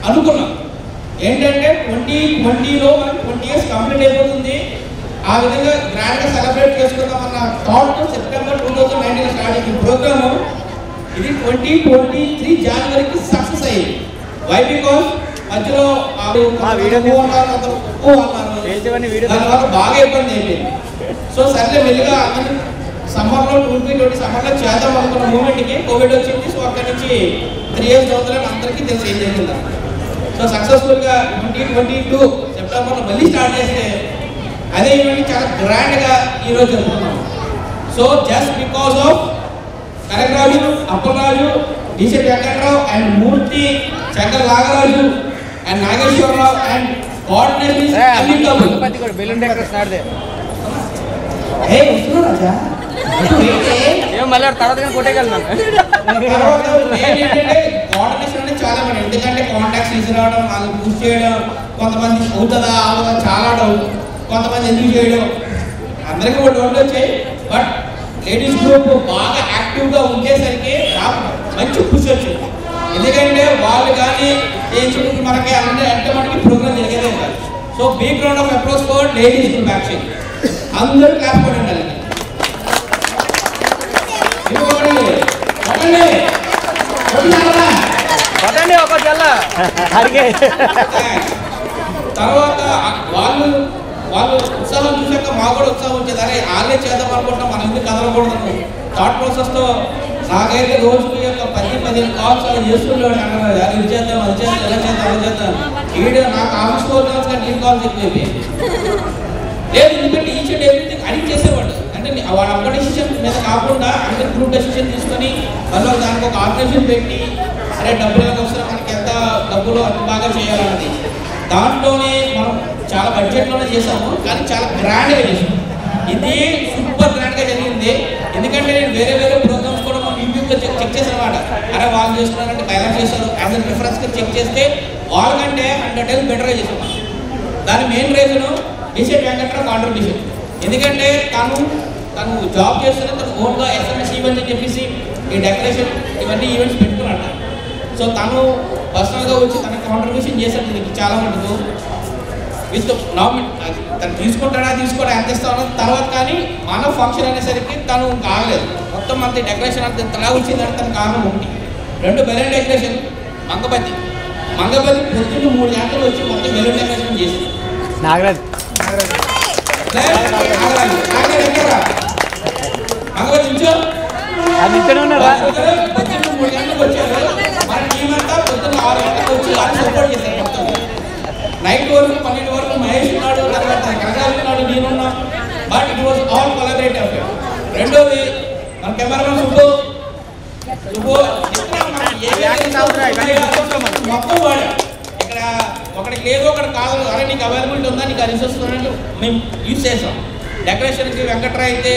అనుకున్నాం ఏంటంటే 2020లో మనకి 20 years కంప్లీట్ అయిపోతుంది. ఆ విధంగా గ్రాండ్ గా సెలబ్రేట్ చేసుకుందామన్న థాట్ సెప్టెంబర్ 2019 స్టార్ట్ అయ్యింది ప్రోగ్రామ్. ఇది 2023 జనవరికి సక్సెస్ అయ్యింది. వై బికాస్ మధ్యలో బాగా ఇబ్బంది అయిపోయింది. సో సరే మెల్లిగా సమ్మర్లో 2020 సమ్మర్లో చేద్దాం అనుకున్న మూమెంట్కి కోవిడ్ వచ్చింది. సో అక్కడి నుంచి 3 years అవుతుందని అందరికీ తెలిసి ఏం జరిగిందా. సో సక్సెస్ఫుల్గా 2022 సెప్టెంబర్లో మళ్ళీ స్టార్ట్ చేస్తే అదే ఈవెంట్ చాలా గ్రాండ్గా ఈరోజు జరుగుతున్నాం. So just because of Kanakaraju, Appalaraju, DC Venkatrao and Murthy, Shankar Nagaraju and Nageswararao and coordination చాలా మంది, ఎందుకంటే కాంటాక్ట్స్ తీసుకురావడం, వాళ్ళు పూర్తి చేయడం, కొంతమంది అవుతుందా అవదా చాలా డౌట్, కొంతమంది ఎందుకు చేయడం, అందరికీ కూడా డౌట్లు వచ్చాయి. బట్ లేడీస్ గ్రూప్ బాగా యాక్టివ్గా ఉండేసరికి మంచి పుష్ వచ్చింది. ఎందుకంటే వాళ్ళు కానీ ఏం చెప్పి మనకి అంటే మనకి ప్రోగ్రామ్ జరిగేదే కాదు. So big round of approach for ladies group action. అందరూ క్లాస్ కూడా ఉండాలి. తర్వాత వాళ్ళు ఉత్సాహం చూసాక మాకు కూడా ఉత్సాహం వచ్చేది. అరే వాళ్ళే చేద్దాం అనుకుంటున్నాం, మనం ఎందుకు కదలకూడదు థాట్ ప్రాసెస్తో. నాకైతే రోజుకి 10-15 కాల్స్ అలా చేస్తుండేవాడు. అన్నారు ఇది చేద్దాం, అది చేద్దాం, ఎలా చేద్దాం, అలా చేద్దాం. వీడియో నాకు ఆఫీస్ కాల్స్ కానీ నేను కాల్స్ ఎక్కువ లేదు. ఎందుకంటే ఈచ్ అండ్ ఎవ్రీథింగ్ అడిగి చేసేవాడు. అంటే వాడు అక్కడ డెసిషన్ మీద కాకుండా అందరు గ్రూప్ డెసిషన్ తీసుకొని మళ్ళీ దానికి ఒక ఆర్గనైజేషన్ పెట్టి అరే డబ్బులు ఎలా వస్తారో మనకి ఎంత డబ్బులు అంత బాగా చేయాలన్నది. దాంట్లోనే మనం చాలా బడ్జెట్లోనే చేసాము, కానీ చాలా గ్రాండ్గా చేసాము. ఇది సూపర్ గ్రాండ్గా జరిగింది. ఎందుకంటే నేను వేరే వేరే ప్రోగ్రామ్స్ కూడా మనం యూట్యూబ్లో చెక్ చేసాను అనమాట. అరే వాళ్ళు చేస్తున్నారంటే బ్యాలెన్స్ చేస్తారు, యాజ్ అ రిఫరెన్స్గా చెక్ చేస్తే వాళ్ళకంటే 100 times బెటర్గా చేసాం. దాని main reason DC Venkatrao contribution. ఎందుకంటే తను జాబ్ చేస్తున్న తను ఓన్గా SMS ఈవెంట్స్ అని చెప్పేసి ఈ డెకరేషన్ ఇవన్నీ ఈవెంట్స్ పెట్టుకున్నట్ట. సో తను పర్సనల్గా వచ్చి తన కాంట్రిబ్యూషన్ చేశాడు దీనికి చాలా మటుకు. విత్ తను తీసుకుంటాడా తీసుకోవడా ఎంత ఇస్తాడో తర్వాత, కానీ మన ఫంక్షన్ అనేసరికి తను కాగలేదు. మొత్తం అంత డెకరేషన్ అంత ఇంతలా వచ్చిందంటే తన కారణం ఒకటి. 2 బెలూన్ డెకరేషన్. మంగపతి పొద్దున్న 3 గంటలు వచ్చి మొత్తం బెలూన్ డెకరేషన్ చేసింది. నాగరాజ్ మంగపతి నుంచో పొద్దున్న 3 గంటలకు వచ్చారు. మన టీం అంతా పొద్దున్న 6 గంటలకు వచ్చి సపోర్ట్ చేశారు. మొత్తం నైట్ వరకు 12 వరకు మహేష్ ఉన్నాడు, తర్వాత కనకాలు ఉన్నాడు, నేనున్నా. But it was all collaborative affair. రెండోది మన కెమెరామెన్ సుబ్బు మొత్తం వాడు ఇక్కడ ఒకటి లేదు ఒకటి కాదు. అరే నీకు అవైలబిలిటీ ఉందా, నీకు రిసోర్స్ మేము యూజ్ చేసాం. డెకరేషన్కి వెంకట్రాయ్ అయితే,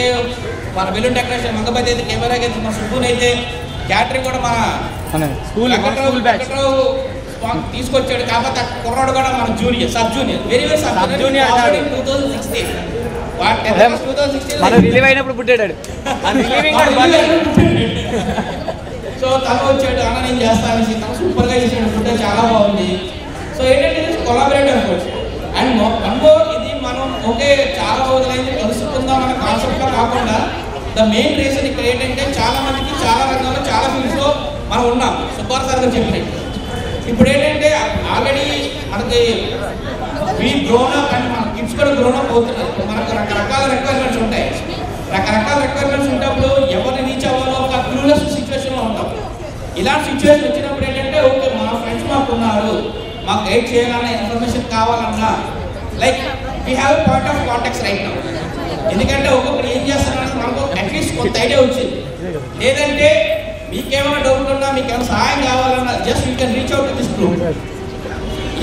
మన బెలూన్ డెకరేషన్ మంగపతి అయితే, కెమెరాకి అయితే మన సుబ్బుని అయితే, క్యాటరింగ్ కూడా మన వెంకట్రావు తీసుకొచ్చాడు. కాకపోతే కుర్రాడు కూడా మన junior, sub junior, very very sub junior 2016. Relieve అయినప్పుడు పుట్టాడు. సో తను వచ్చాడు, అన్న నేను చేస్తాను, తను సూపర్గా చేసాడు, ఫుడ్ చాలా బాగుంది. సో ఏంటంటే collaborative approach. And one more, ఇది మనం ఒకే చాలా రోజులైంది కలుసుకుందాం అనే కాన్సెప్ట్గా కాకుండా ద మెయిన్ రీజన్ ఇక్కడ ఏంటంటే చాలా మందికి చాలా రంగాల్లో చాలా ఫీల్డ్స్లో మనం ఉన్నాం. సుబ్బారావు సార్ గారు చెప్పినట్టు ఇప్పుడు ఏంటంటే ఆల్రెడీ మనకి వీ గ్రోన్ అప్ అండ్ మన కిడ్స్ కూడా గ్రోన్ అప్ అవుతున్నారు. మనకు రకరకాల రిక్వైర్మెంట్స్ ఉంటాయి. రకరకాల రిక్వైర్మెంట్స్ ఉన్నప్పుడు ఎవరిని రీచ్ అవ్వాలో ఒక క్లూలెస్ సిచ్యువేషన్లో ఉంటాం. ఇలాంటి సిచ్యువేషన్ వచ్చినప్పుడు ఏంటంటే ఓకే మా ఫ్రెండ్స్ మాకు ఉన్నారు, మాకు గైడ్ చేయాలన్నా ఇన్ఫర్మేషన్ కావాలన్నా like we have a point of contacts right now. ఎందుకంటే ఒక్కొక్కరు ఏం చేస్తున్నారని మనకు అట్లీస్ట్ కొంత ఐడియా వచ్చింది. లేదంటే మీకేమైనా డౌట్ ఉన్నా, మీకు ఏమైనా సహాయం కావాలన్నా just you can reach out to this group.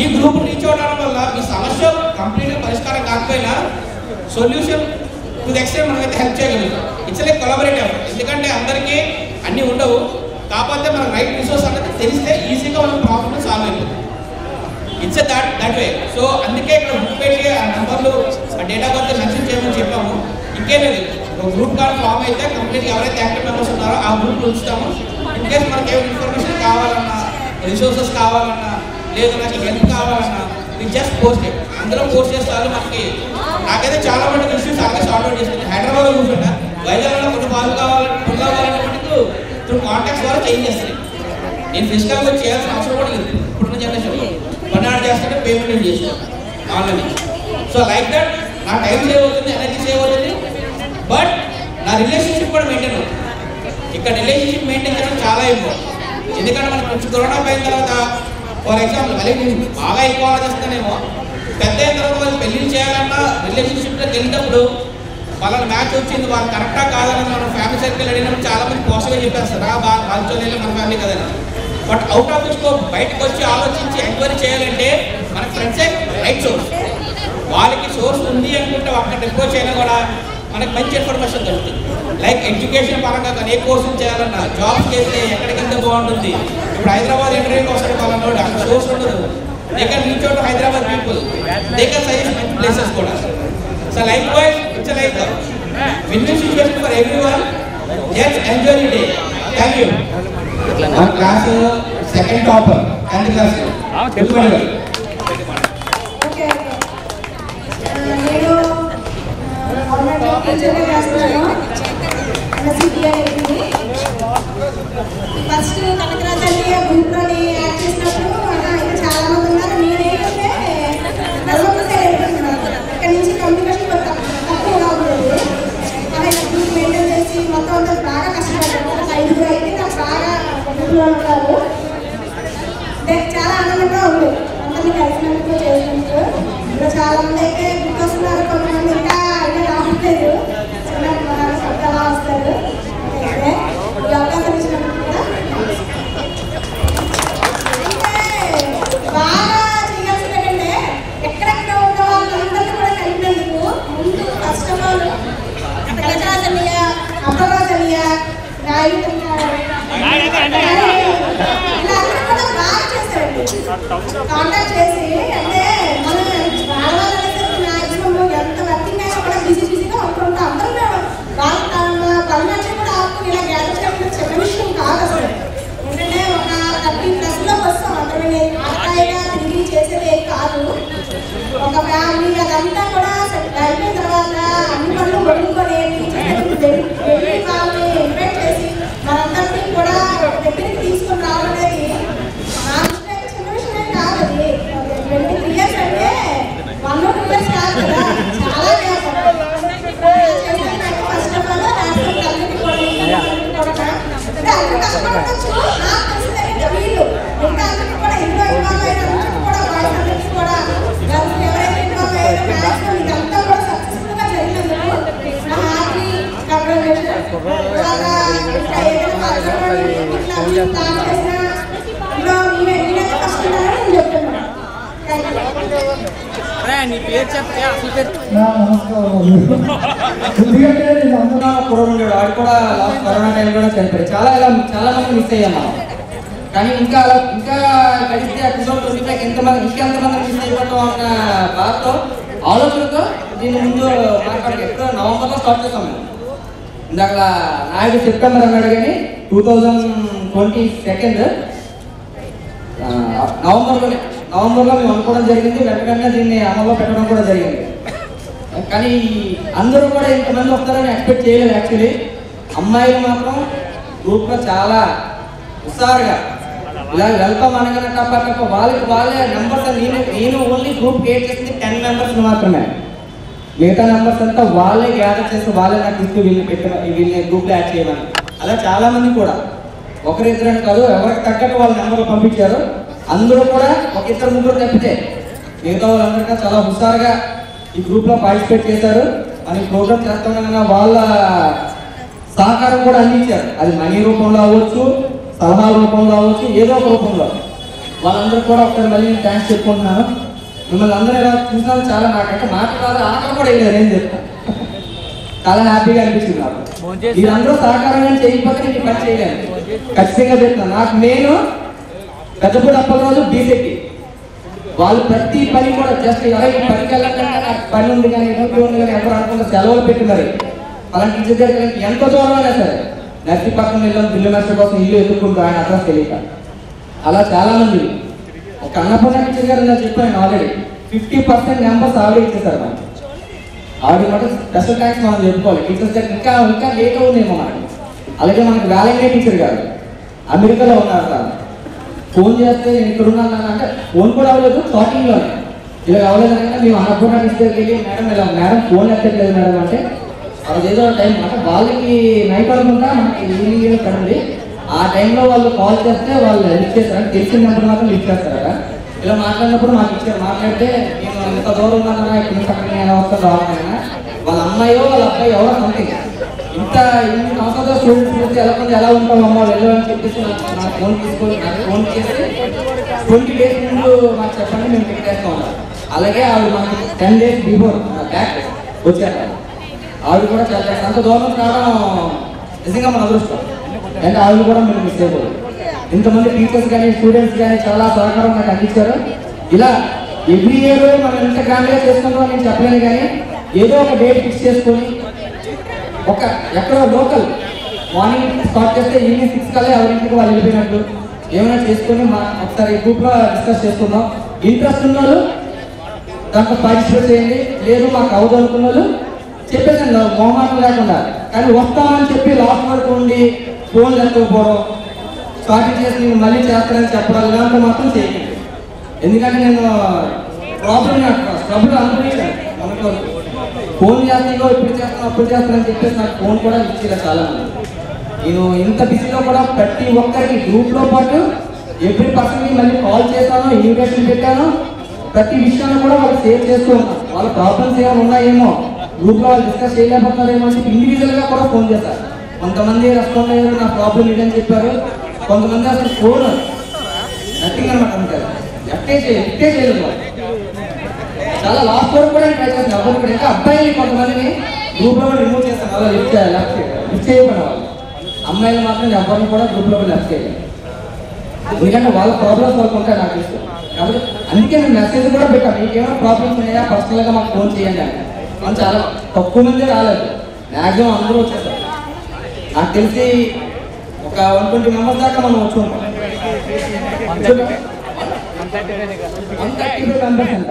ఈ గ్రూప్ రీచ్ అవుట్ అవడం వల్ల మీ సమస్య కంప్లీట్గా పరిష్కారం కాకపోయినా సొల్యూషన్ టు ది ఎక్స్టెంట్ మనమైతే హెల్ప్ చేయగలుగుతాం. It's like collaborative. ఎందుకంటే అందరికీ అన్నీ ఉండవు, కాకపోతే మనకు రైట్ రిసోర్స్ అనేది తెలిస్తే ఈజీగా మనం ప్రాబ్లమ్ సాల్వ్ అయిపోతుంది. It's that way. సో అందుకే ఇక్కడ బుక్ పెట్టి ఆ నెంబర్లు, ఆ డేటా బర్త్ మెన్షన్ చేయమని చెప్పాము. ఇంకేం లేదు, ఒక గ్రూప్ కార్డ్ ఫామ్ అయితే కంప్లీట్గా ఎవరైతే యాక్టివ్ మెంబర్స్ ఉన్నారో ఆ గ్రూప్ ఉంచుతాము. ఇన్ కేస్ మనకి ఏమైనా ఇన్ఫర్మేషన్ కావాలన్నా, రిసోర్సెస్ కావాలన్నా, లేదు నాకు హెల్ప్ కావాలన్నా మీరు జస్ట్ పోస్ట్ చేయండి. అందరూ పోస్ట్ చేస్తారు. మనకి నాకైతే చాలా మంది ఇష్యూస్ అలాగే సార్ట్ అవుట్ చేస్తుంది. హైదరాబాద్లో కూర్చుంటా, వైజాగ్లో కొన్ని పాలు కావాలంటే మటుకు త్రూ కాంటాక్ట్స్ ద్వారా చేంజ్ చేస్తాయి. నేను ఫిజికల్గా చేయాల్సిన అవసరం కూడా లేదు. ఇప్పుడున్న జనరేషన్ కొన్నాడు చేస్తుంటే పేమెంట్ చేస్తాను ఆన్లైన్. సో లైక్ దట్ నా టైం సేవ్ అవుతుంది, ఎనర్జీ సేవ్ అవుతుంది, బట్ నా రిలేషన్షిప్ కూడా మెయింటైన్ అవుతుంది. ఇక్కడ రిలేషన్షిప్ మెయింటైన్ చేయడం చాలా ఇంపార్టెంట్. ఎందుకంటే మనకు కొంచెం కరోనా పోయిన తర్వాత ఫర్ ఎగ్జాంపుల్ మళ్ళీ నేను బాగా ఎక్కువ ఆలోచిస్తానేమో, పెద్ద అయిన తర్వాత వాళ్ళు పెళ్లి చేయాలన్నా రిలేషన్షిప్లోకి వెళ్ళినప్పుడు వాళ్ళ మ్యాచ్ వచ్చింది, వాళ్ళు కరెక్టా కాదని మనం ఫ్యామిలీ సర్కిల్ అడిగినప్పుడు చాలా మంది పాజిటివ్గా చెప్పేస్తారు, వాళ్ళతో మన ఫ్యామిలీ కదని. But out of the scope బయటకు వచ్చి ఆలోచించి ఎంక్వైరీ చేయాలంటే మనకి ఫ్రెండ్సే రైట్ సోర్స్. వాళ్ళకి సోర్స్ ఉంది అనుకుంటే అక్కడ అప్రోచ్ అయినా కూడా మనకి మంచి ఇన్ఫర్మేషన్ దొరుకుతుంది. లైక్ ఎడ్యుకేషన్ పరంగా కానీ ఏ కోర్సులు చేయాలన్నా, జాబ్స్కి వెళ్తే ఎక్కడికి వెళ్తే బాగుంటుంది. ఇప్పుడు హైదరాబాద్ ఇంటర్వ్యూకి వస్తాడు వాళ్ళ అక్కడ సోర్స్ ఉండదు. They can reach out Hyderabad people, they can suggest మంచి ప్లేసెస్ కూడా. So likewise it's like win win situation for everyone. Just enjoy the day. Thank you. మన class second topper 10th class first కనకరాజల్లి గ్రూప్లోని add చేసినప్పుడు ఇంకా చాలా మంది ఉన్నారు. నేనేంటంటే ఇక్కడ నుంచి కమ్యూనికేషన్ తక్కువగా ఉంటుంది. కానీ గ్రూప్ మెయింటైన్ చేసి మొత్తం అంతా బాగా కష్టపడ్డాను. 5 అయితే నాకు బాగా ఉంటారు. చాలా ఆనందంగా ఉంది అందరినీ కలిసినందుకు చేసినందుకు. ఇంకా చాలా మంది అయితే గుర్తొస్తున్నారు, కొంతమంది ఇంకా అయితే రావట్లేదు. అలా వస్తారు. అయితే ఈ అవకాశం ఇచ్చినందుకు కూడా బాగా చేయాల్సింది ఏంటంటే ఎక్కడెక్కడ ఉన్న వాళ్ళందరినీ కూడా కలిపినందుకు ముందు ఫస్ట్ ఆఫ్ ఆల్ కనకరాజల్య, అప్పరాజల్య, కాంటాక్ట్ చేసి అంటే మనం రావాలనేసరికి మ్యాక్సిమం ఎంత వర్కింగ్ అయినా కూడా బిజీగా ఉంటుంటాం. అందరూ వాళ్ళ పనులన్నీ కూడా ఆపుకుని ఇలా గ్యాదర్ చేయడం చిన్న విషయం కాదు అసలు. ఏంటంటే ఒక 30+ వస్తాం అందరూ ఆటగా తిరిగి చేసేది కాదు. ఒక ఫ్యామిలీ అదంతా కూడా అయిపోయిన తర్వాత అన్ని పనులు వదులుకొని వెళ్ళి వాళ్ళని ఇన్వైట్ చేసి మనందరినీ కూడా దగ్గరికి తీసుకొని రావడం అనేది నా దృష్టిలో చిన్న విషయం కాదు. అది నీ పేరు చెప్తే అసలు పేరు ఎందుకంటే నేను అందులో కుర్రోడు వాడు కూడా లాస్ట్ కరోనా టైం కూడా చనిపోయాడు. చాలా మంది మిస్ అయ్యాం మనం. కానీ ఇంకా గడిస్తే ఎపిసోడ్ 25 ఇంకెంతమంది మిస్ అయిపోతాం అన్న బాధతో ఆలోచనతో దీని ముందు మాట్లాడి ఎప్పుడో నవంబర్లో స్టార్ట్ చేస్తాం మేము. ఇందాక నాయుడు సెప్టెంబర్ అన్నాడు కానీ 2022 నవంబర్లో మేము అనుకోవడం జరిగింది. వెంటనే దీన్ని అమల్లో పెట్టడం కూడా జరిగింది. కానీ అందరూ కూడా ఇంతమంది వస్తారని ఎక్స్పెక్ట్ చేయలేదు. యాక్చువల్లీ అమ్మాయిలు మాత్రం గ్రూప్లో చాలా హుషారుగా ఇలా వెళ్తాం అనగానే తప్ప వాళ్ళే నెంబర్స్ నేను ఓన్లీ గ్రూప్ క్రియేట్ చేసింది 10 మెంబర్స్ మాత్రమే. మిగతా నెంబర్స్ అంతా వాళ్ళే గ్యాదర్ చేసి వాళ్ళే నాకు ఇస్తూ వీళ్ళని గ్రూప్లో యాడ్ చేయమని. అలా చాలా మంది కూడా ఒకరిద్దరని కాదు, ఎవరికి తగ్గట్టు వాళ్ళ నెంబర్లు పంపించారు. అందరూ కూడా ఒక ఇద్దరు ముగ్గురు తప్పితే మిగతా వాళ్ళందరికీ చాలా హుషారుగా ఈ గ్రూప్లో పార్టిసిపేట్ చేశారు. అని ప్రోగ్రామ్ చేస్తామన్నా వాళ్ళ సహకారం కూడా అందించారు. అది మనీ రూపంలో అవ్వచ్చు, సలహాల రూపంలో అవ్వచ్చు, ఏదో ఒక రూపంలో. వాళ్ళందరూ కూడా ఒకసారి మళ్ళీ నేను థ్యాంక్స్ చెప్పుకుంటున్నాను. మిమ్మల్ని అందరూ ఇలా చూసినాను చాలా నాకంటే మాట్లాడాలి ఆకలి కూడా వేయలేదు. ఏం చెప్తాను, చాలా హ్యాపీగా అనిపించింది నాకు. మీరందరూ సహకారంగా చేయకపోతే నేను పని చేయలేను. ఖచ్చితంగా చెప్తాను. నాకు నేను పెద్దపూడి అప్పలరాజు బీసెక్కి వాళ్ళు ప్రతి పని కూడా జస్ట్ ఎలా ఈ పనికి వెళ్ళాలంటే నాకు పని ఉంది కానీ ఇంట్లో ఉంది కానీ ఎవరు అనుకుంటే సెలవులు పెట్టినారు. అలాంటి టీచర్ దగ్గరికి ఎంత దూరం అయినా సరే నర్సీపట్నం వెళ్ళాం బిల్లు మాస్టర్ కోసం ఇల్లు ఎదుర్కొంటూ ఆయన అడ్రస్ తెలియక అలా చాలా మంది. ఒక అన్నపూర్ణ టీచర్ గారు నేను చెప్పాను ఆల్రెడీ 50% నెంబర్స్ ఆవిడ ఇచ్చేసారు మనకి. ఆవిడ మాట స్పెషల్ థ్యాంక్స్ మనం చెప్పుకోవాలి. టీచర్స్ దగ్గర ఇంకా లేట్ అవుతుందేమో మనకి. అలాగే మనకి వ్యాలంటైన్ టీచర్ గారు అమెరికాలో ఉన్నారు సార్. ఫోన్ చేస్తే నేను ఇక్కడ ఉన్నాను అంటే ఫోన్ కూడా అవ్వలేదు. స్టార్టింగ్లోనే ఇలా అవ్వలేదంటే మేము అన్నపూర్ణ టీచర్ దగ్గరికి వెళ్ళి మేడం ఫోన్ ఎక్కట్లేదు మేడం అంటే అదేదో టైం అంటే వాళ్ళకి నైట్ అనుకుంటా మనకి ఈవినింగ్ కదండి. ఆ టైంలో వాళ్ళు కాల్ చేస్తే వాళ్ళు లిఫ్ట్ చేస్తారు. తెలిసిన నెంబర్ మాత్రం లిఫ్ట్ చేస్తారా. ఇలా మాట్లాడినప్పుడు మాకు ఇచ్చారు. మాట్లాడితే నేను ఎంత దూరం ఉన్నానా ఇప్పుడు పక్కన ఎలా వస్తాను రావాలన్నా వాళ్ళ అమ్మాయో వాళ్ళ అబ్బాయి ఎవరో సంథింగ్ ఇన్ని సంవత్సరాలు స్టూడెంట్స్ ఎలా ఉంటాం అమ్మ వెళ్ళని చెప్పేసి నాకు ఫోన్ తీసుకొని నాకు ఫోన్ చేసి 20 days ముందు మాకు చెప్పండి మేము పెట్టేస్తా ఉన్నాం. అలాగే ఆవిడ మనకి 10 days బిఫోర్ బ్యాక్ వచ్చారు. ఆవిడ కూడా చాలా అంత దూరం రావడం నిజంగా మన అదృష్టం. అంటే ఆవిడ కూడా మేము మిస్ అయిపోయాం. ఇంతమంది టీచర్స్ కానీ స్టూడెంట్స్ కానీ చాలా సహకారం నాకు అందించారు. ఇలా ఎవ్రీ ఇయర్ మనం ఎంత గ్రాండ్గా చేసుకుంటామో నేను చెప్పలేను కానీ ఏదో ఒక డేట్ ఫిక్స్ చేసుకొని ఒక ఎక్కడో లోకల్ మార్నింగ్ స్టార్ట్ చేస్తే ఈవినింగ్ 6 కల్లా ఎవరింటికి వాళ్ళు వెళ్ళిపోయినట్టు ఏమైనా చేసుకొని ఒకసారి గ్రూప్లో డిస్కస్ చేసుకుందాం. ఇంట్రెస్ట్ ఉన్న వాళ్ళు దాంట్లో పార్టిసిపేట్ చేయండి. లేదు మాకు అవదు అనుకున్న వాళ్ళు చెప్పేసాను మొహమాటం లేకుండా. కానీ వస్తామని చెప్పి లాస్ట్ వరకు ఉండి ఫోన్లు ఎత్తకపోవడం స్టార్టింగ్ చేసి నేను మళ్ళీ చేస్తానని చెప్పడం ఇలాంటి మాత్రం చేయండి. ఎందుకంటే నేను ట్రబుల్ అనుకునేసాను. మనకు ఫోన్ చేస్తానో ఇప్పుడు చేస్తాను అప్పుడు చేస్తానని చెప్పేసి నాకు ఫోన్ కూడా ఇచ్చేలా చాలా మంది. నేను ఇంత బిజీలో కూడా ప్రతి ఒక్కరికి గ్రూప్లో పాటు ఎవ్రీ పర్సన్కి మళ్ళీ కాల్ చేశాను, ఇన్విటేషన్ పెట్టాను. ప్రతి విషయాన్ని కూడా వాళ్ళు షేర్ చేస్తూ ఉన్నాను. వాళ్ళ ప్రాబ్లమ్స్ ఏమైనా ఉన్నాయేమో గ్రూప్లో వాళ్ళు డిస్కస్ చేయలేకపోతున్నారేమో అని చెప్పి ఇండివిజువల్గా కూడా ఫోన్ చేశారు. కొంతమంది రెస్పాండ్ అయ్యారు, నా ప్రాబ్లం ఇదని చెప్పారు. కొంతమంది అసలు ఫోన్ నథింగ్ అనమాట అంటారు. ఎట్టే చేయలేదు. చాలా లాస్ట్ వరకు కూడా ట్రై చేస్తాను. ఎవరు కూడా ఇంకా అబ్బాయిలు కొంతమందిని గ్రూప్లో రిమూవ్ చేస్తాను. అలా లిఫ్ట్ చేయకుండా వాళ్ళు అమ్మాయిలు మాత్రం ఎవరిని కూడా గ్రూప్లో లెఫ్ట్ చేయలేదు. ఎందుకంటే వాళ్ళ ప్రాబ్లమ్స్ వాళ్ళకు ఉంటాయి నాకు ఇష్టం. కాబట్టి అందుకే నేను మెసేజ్ కూడా పెట్టాను. మీకేమైనా ప్రాబ్లమ్స్ ఉన్నాయా పర్సనల్గా మాకు ఫోన్ చేయండి అని. మనం చాలా తక్కువ మంది రాలేదు, మ్యాక్సిమం అందరూ వచ్చేసారు. నాకు తెలిసి ఒక 120 మెంబర్స్ దాకా మనం వచ్చి ఉంటాం. 135 మెంబర్స్ అంట.